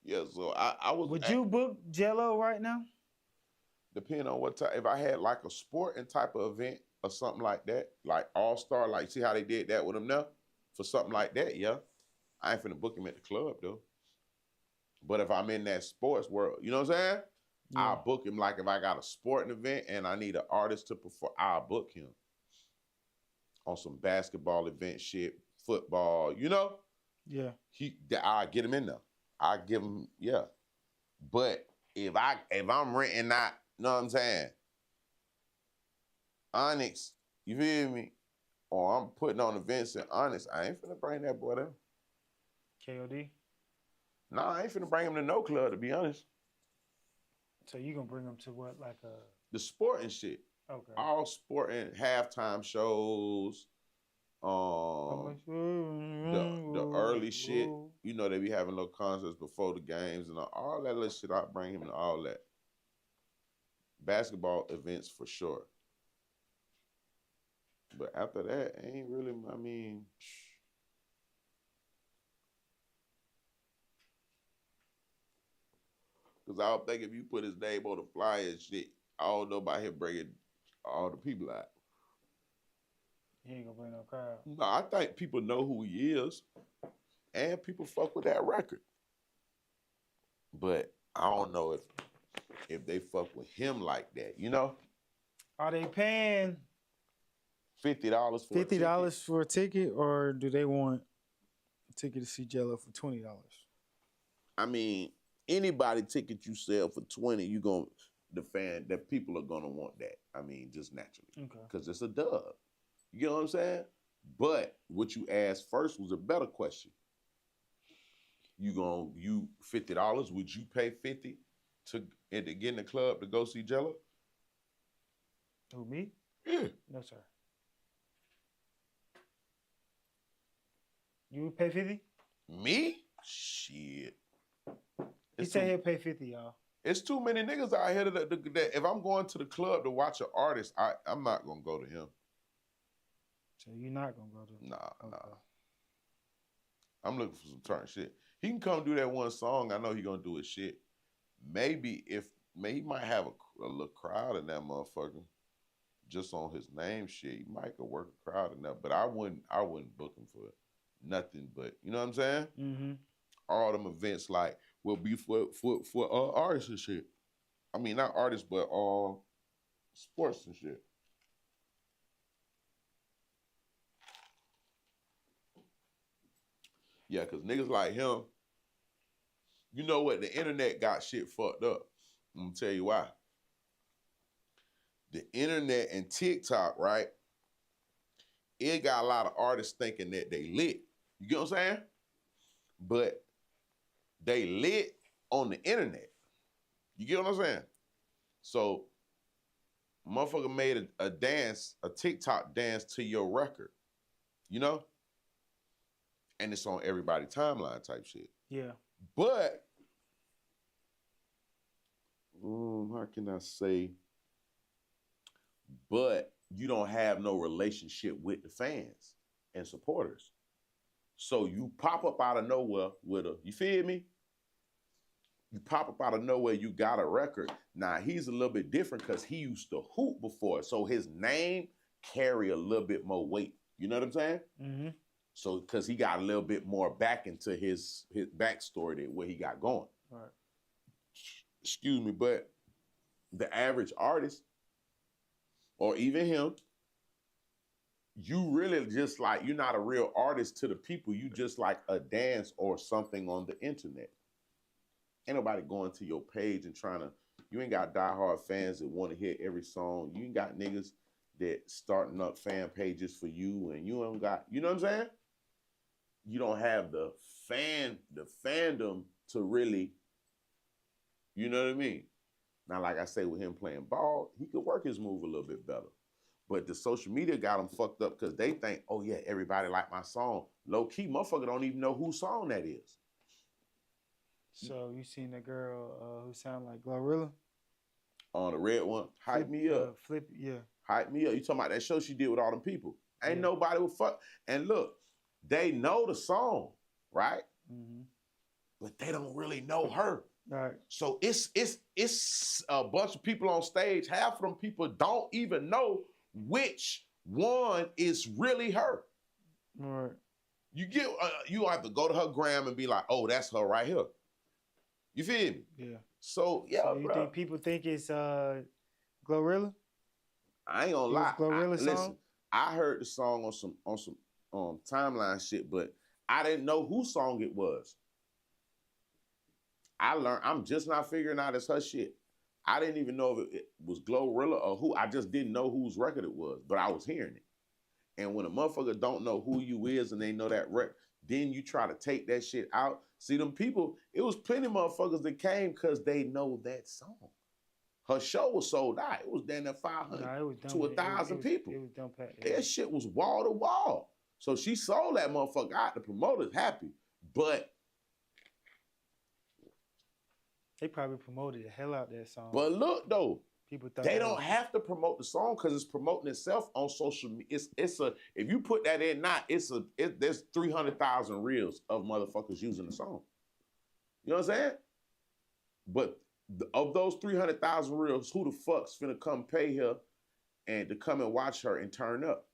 Yeah, so I was. Would you book Jello right now? Depending on what type. If I had like a sporting type of event or something like that, like All-Star, like see how they did that with him now? For something like that, yeah. I ain't finna book him at the club though. But if I'm in that sports world, you know what I'm saying? Yeah. I'll book him. Like if I got a sporting event and I need an artist to perform, I'll book him. On some basketball event shit, football, you know? Yeah. I'll get him in there. I give him, yeah. But if I'm renting out, you know what I'm saying? Onyx, you feel me? Or I'm putting on events in Onyx, I ain't finna bring that boy there. KOD? Nah, I ain't finna bring him to no club, to be honest. So you gonna bring him to what, like the sporting shit. Okay. All sporting halftime shows. The early shit, you know, they be having little concerts before the games and all that little shit. I bring him to all that. Basketball events for sure. But after that, ain't really, I mean, because I don't think if you put his name on the flyer and shit, I don't know about him bringing all the people out. He ain't gonna bring no crowd. No, I think people know who he is, and people fuck with that record. But I don't know if if they fuck with him like that, you know? Are they paying $50 for $50 for a ticket, or do they want a ticket to see Jello for $20? I mean, anybody ticket you sell for $20, the people are gonna want that. I mean, just naturally. Okay. Because it's a dub. You know what I'm saying? But what you asked first was a better question. You $50, would you pay $50 to get in the club to go see Jello? Who, me? Yeah. No, sir. You would pay 50? Me? Shit. He said he'll pay 50, y'all. It's too many niggas out here that if I'm going to the club to watch an artist, I'm not gonna go to him. So you're not gonna go to him? Nah. I'm looking for some turn shit. He can come do that one song. I know he gonna do his shit. Maybe he might have a little crowd in that motherfucker. Just on his name shit. He might go work a crowd in that. But I wouldn't book him for nothing but, you know what I'm saying? Mm-hmm. All them events will be for artists and shit. I mean, not artists, but sports and shit. Yeah, because niggas like him, you know what? The internet got shit fucked up. I'm going to tell you why. The internet and TikTok, right? It got a lot of artists thinking that they lit. You get what I'm saying? But they lit on the internet. You get what I'm saying? So, motherfucker made a dance, a TikTok dance to your record. You know? And it's on everybody's timeline type shit. Yeah. But, how can I say? But you don't have no relationship with the fans and supporters. So you pop up out of nowhere with you feel me? You pop up out of nowhere, you got a record. Now, he's a little bit different because he used to hoop before. So his name carry a little bit more weight. You know what I'm saying? Mm-hmm. So, because he got a little bit more back into his backstory than what he got going. Right. Excuse me, but the average artist, or even him, you really just you're not a real artist to the people. You just like a dance or something on the internet. Ain't nobody going to your page and you ain't got diehard fans that want to hear every song. You ain't got niggas that starting up fan pages for you, and you don't got, you know what I'm saying? You don't have the fandom to really, you know what I mean? Now, like I say, with him playing ball, he could work his move a little bit better. But the social media got him fucked up because they think, oh yeah, everybody like my song. Low key, motherfucker don't even know whose song that is. So you seen the girl who sound like Glorilla? On the red one, hype me up. Yeah. Hype me up. You talking about that show she did with all them people? Ain't nobody would fuck. And look, they know the song, right? Mm-hmm. But they don't really know her. Right. So it's a bunch of people on stage. Half of them people don't even know which one is really her. Right. You get you have to go to her gram and be like, oh, that's her right here. You feel me? Yeah. So yeah, so you think people think it's Glorilla? I ain't gonna lie. Glorilla song? Listen, I heard the song on some timeline shit, but I didn't know whose song it was. I'm just not figuring out it's her shit. I didn't even know if it was Glorilla or who. I just didn't know whose record it was, but I was hearing it. And when a motherfucker don't know who you is and they know that record, then you try to take that shit out. See, them people, it was plenty of motherfuckers that came because they know that song. Her show was sold out. It was down there 500 to 1,000 people. It was dumb packed. That shit was wall to wall. So she sold that motherfucker out. The promoter's happy. But they probably promoted the hell out that song. But look though, people thought they don't have to promote the song because it's promoting itself on social media. It's a if you put that in now, there's 300,000 reels of motherfuckers using the song. You know what I'm saying? But of those 300,000 reels, who the fuck's finna come pay her and to come and watch her and turn up?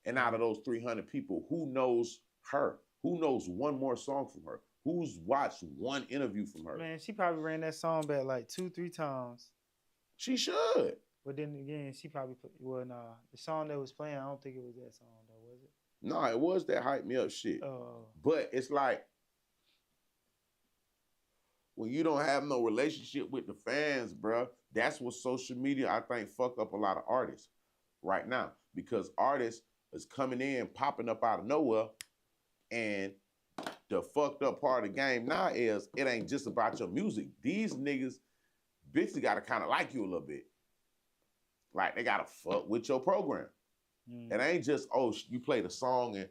And out of those 300 people, who knows her? Who knows one more song from her? Who's watched one interview from her? Man, she probably ran that song back like 2-3 times. She should. But then again, she probably the song that was playing, I don't think it was that song though, was it? No, it was that hype me up shit. But it's like when you don't have no relationship with the fans, bro, that's what social media, I think, fuck up a lot of artists right now. Because artists is coming in, popping up out of nowhere, and the fucked up part of the game now is it ain't just about your music. These niggas basically gotta kind of like you a little bit. Like, they gotta fuck with your program. It ain't just, oh, you play the song, and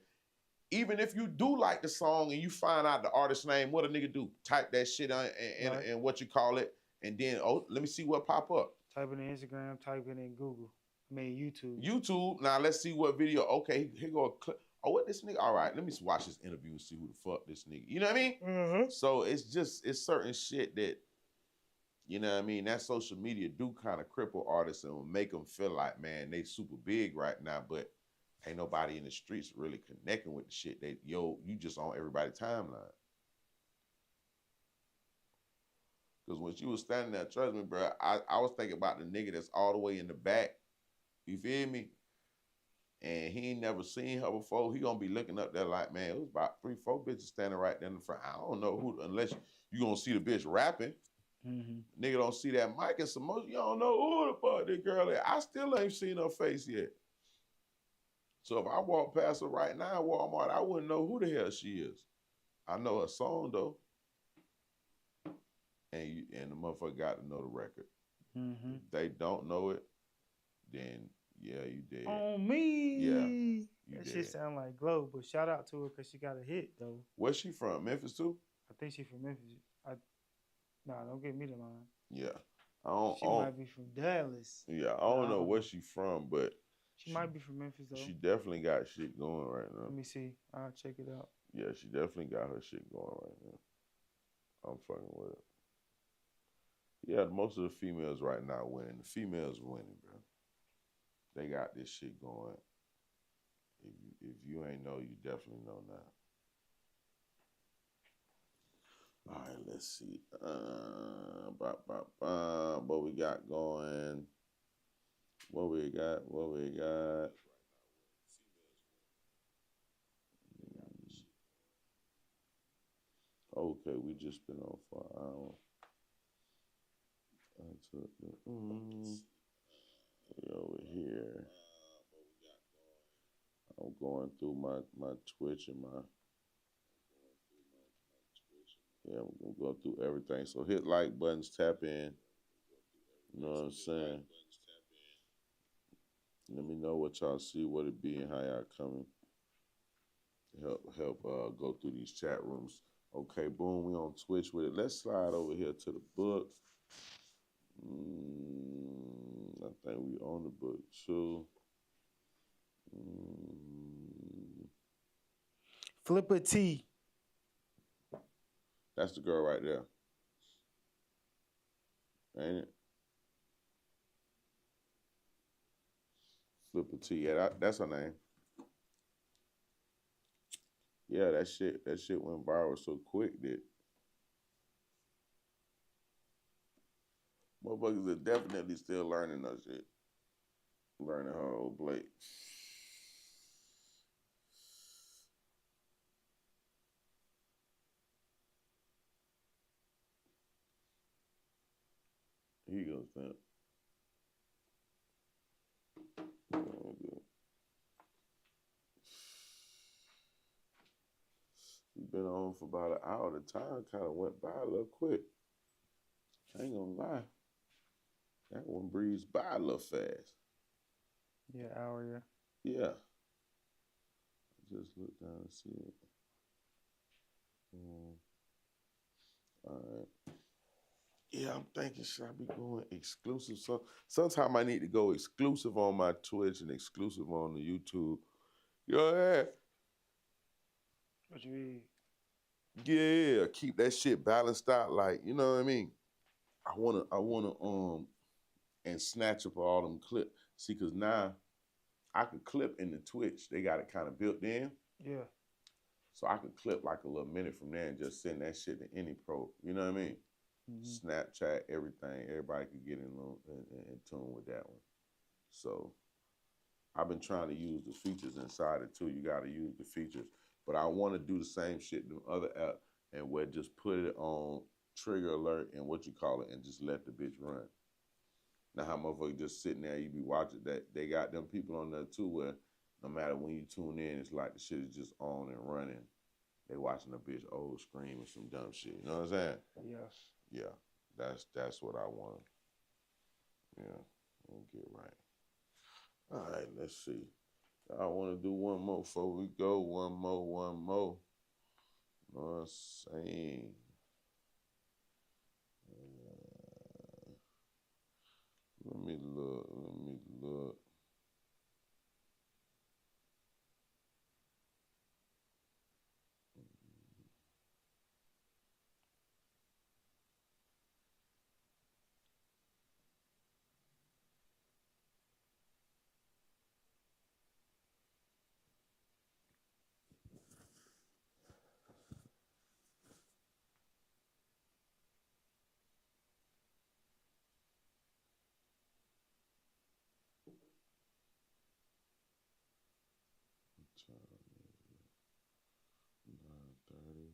even if you do like the song and you find out the artist's name, what a nigga do? Type that shit on in what you call it, and then, oh, let me see what pop up. Type it in Instagram, type it in Google. I mean, YouTube. YouTube, now let's see what video. Okay, here go a clip. Oh, what this nigga? All right, let me watch this interview and see who the fuck this nigga. You know what I mean? Mm-hmm. So it's certain shit that, you know what I mean, that social media do kind of cripple artists and make them feel like, man, they super big right now, but ain't nobody in the streets really connecting with the shit. You just on everybody's timeline. Because when she was standing there, trust me, bro, I was thinking about the nigga that's all the way in the back. You feel me? And he ain't never seen her before. He gonna be looking up there like, man, it was about 3-4 bitches standing right there in the front. I don't know who, unless you gonna see the bitch rapping. Mm-hmm. Nigga don't see that mic and some more. You don't know who the fuck this girl is. I still ain't seen her face yet. So if I walk past her right now at Walmart, I wouldn't know who the hell she is. I know her song though. And the motherfucker got to know the record. Mm-hmm. If they don't know it, then yeah, you dead. On me. Yeah. That shit sound like Glow, but shout out to her because she got a hit though. Where's she from? Memphis too? I think she from Memphis. Don't get me the line. Yeah. She might be from Dallas. Yeah, I don't know where she from, but she might be from Memphis though. She definitely got shit going right now. Let me see. I'll check it out. Yeah, she definitely got her shit going right now. I'm fucking with it. Yeah, most of the females right now winning. The females winning, bro. They got this shit going. If you ain't know, you definitely know now. All right, let's see. What we got going? What we got? Okay, we just been on for an hour. Over here. I'm going through my Twitch and my... Yeah, I'm going to go through everything. So hit like buttons, tap in. You know what I'm saying? Let me know what y'all see, what it be, and how y'all coming. Help go through these chat rooms. Okay, boom, we on Twitch with it. Let's slide over here to the book. I think we on the book too. Flipper T. That's the girl right there. Ain't it? Flipper T. Yeah, that's her name. Yeah, that shit went viral so quick that motherfuckers are definitely still learning that shit. Learning her old Blake. He goes down. We've been on for about an hour. The time kind of went by a little quick. I ain't gonna lie. That one breezed by a little fast. Yeah, hour, yeah. Yeah. Just look down and see it. All right. Yeah, I'm thinking, should I be going exclusive? So sometime I need to go exclusive on my Twitch and exclusive on the YouTube. You know what I mean? What you mean? Yeah, keep that shit balanced out. Like, you know what I mean? I wanna and snatch up all them clips. See, cause now I could clip in the Twitch. They got it kind of built in. Yeah. So I can clip like a little minute from there and just send that shit to any pro. You know what I mean? Mm-hmm. Snapchat, everything. Everybody can get in tune with that one. So I've been trying to use the features inside it too. You got to use the features. But I want to do the same shit in the other app and where just put it on trigger alert and what you call it and just let the bitch run. Now how motherfuckers just sitting there, you be watching that. They got them people on there too where no matter when you tune in, it's like the shit is just on and running. They watching a bitch old scream or some dumb shit. You know what I'm saying? Yes. Yeah. That's what I want. Yeah. We'll get right. All right, let's see. I want to do one more before we go. One more. You know what I'm saying? Let me look. What time is it? 9:30.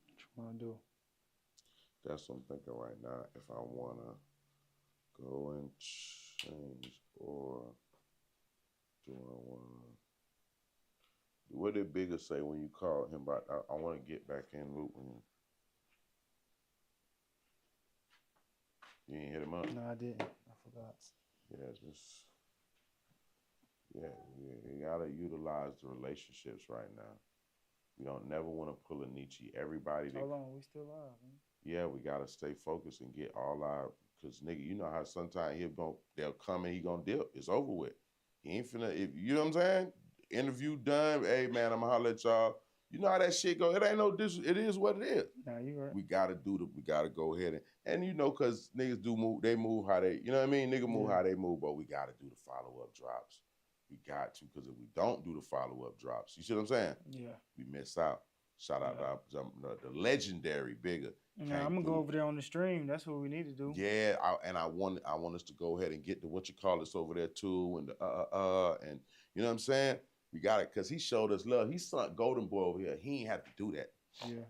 What you want to do? That's what I'm thinking right now. If I want to go and change or do I want to... What did Bigger say when you called him about, I want to get back in loop with him? You ain't hit him up? No, I didn't. I forgot. You gotta utilize the relationships right now. We don't never want to pull a Nietzsche. Everybody. Hold on, we still live, man. Yeah, we gotta stay focused and get all our. Cause nigga, you know how sometimes they'll come and he gonna dip. It's over with. He ain't finna. If you know what I'm saying. Interview done. Hey man, I'ma holler at y'all. You know how that shit go. It ain't no dis. It is what it is. Nah, you right. We gotta go ahead and you know, cause niggas do move. They move how they. You know what I mean? Nigga move how they move, but we gotta do the follow-up drops. We got to, because if we don't do the follow-up drops, you see what I'm saying? Yeah. We miss out. Shout out to the legendary Bigger. Yeah, I'm gonna go over there on the stream. That's what we need to do. Yeah, I want us to go ahead and get the what you call this over there too, and and you know what I'm saying? We got it, because he showed us love. He sent Golden Boy over here. He ain't have to do that. Yeah.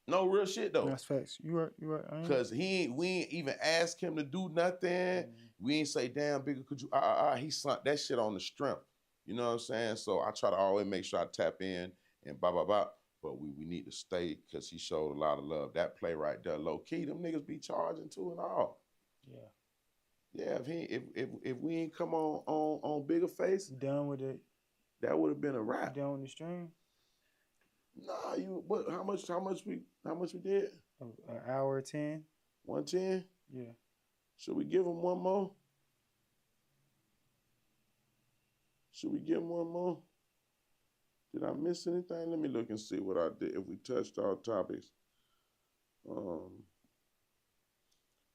No real shit though. That's facts. You right. Because we ain't even ask him to do nothing. Mm-hmm. We ain't say, damn, Bigger, could you, he sent that shit on the strength. You know what I'm saying? So I try to always make sure I tap in and blah, blah, blah. But we need to stay, because he showed a lot of love. That play right there, low key, them niggas be charging too and all. Yeah. Yeah, if we ain't come on Bigger Face. You done with it? That would have been a wrap. You done with the stream? Nah, how much we did? An hour 10. 110? Yeah. Should we give him one more? Did I miss anything? Let me look and see what I did. If we touched all topics.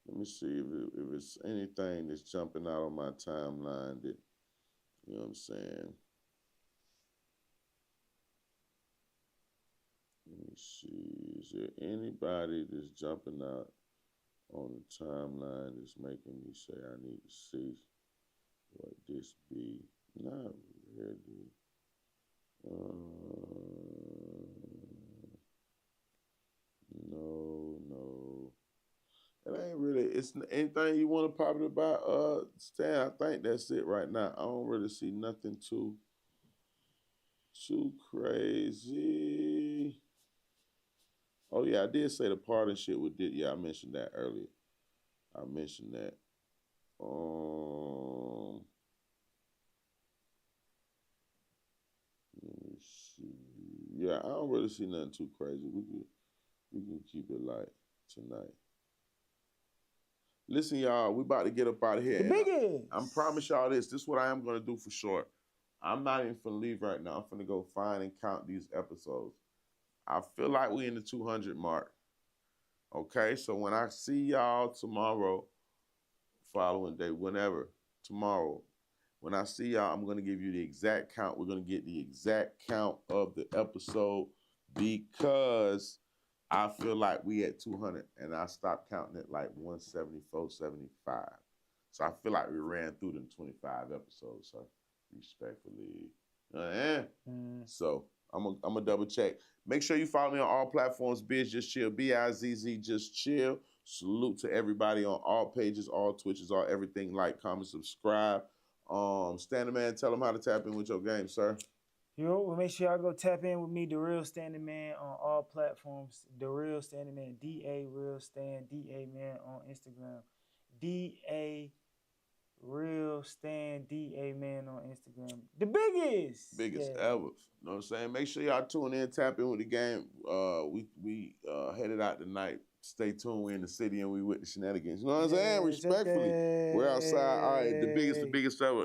Let me see if it's anything that's jumping out on my timeline that, you know what I'm saying? Let me see. Is there anybody that's jumping out on the timeline that's making me say I need to see what this be? Not really. No. It ain't really. It's anything you want to pop it about, Stan. I think that's it right now. I don't really see nothing too crazy. Oh yeah, I did say the parting shit with Diddy. Yeah, I mentioned that earlier. Let me see. Yeah, I don't really see nothing too crazy. We can keep it light tonight. Listen, y'all, we about to get up out of here. I promise y'all this. This is what I am going to do for sure. I'm not even finna leave right now. I'm finna go find and count these episodes. I feel like we in the 200 mark. Okay, so when I see y'all tomorrow, following day, whenever, tomorrow, when I see y'all, I'm going to give you the exact count. We're going to get the exact count of the episode because I feel like we at 200 and I stopped counting at like 174, 75. So I feel like we ran through them 25 episodes, sir. Respectfully. So I'm gonna double check. Make sure you follow me on all platforms. Bizzjustchill, Bizz just chill. Salute to everybody on all pages, all Twitches, all everything. Like, comment, subscribe. Standing Man, tell them how to tap in with your game, sir. Yo, make sure y'all go tap in with me, The Real Standing Man, on all platforms. The Real Standing Man, D-A Real Stand, D-A Man on Instagram. D-A Real Stand, D-A Man on Instagram. The biggest ever. You know what I'm saying? Make sure y'all tune in, tap in with the game. We headed out tonight. Stay tuned. We're in the city and we with the shenanigans. You know what I'm saying? Respectfully. Okay. We're outside. All right, the biggest ever.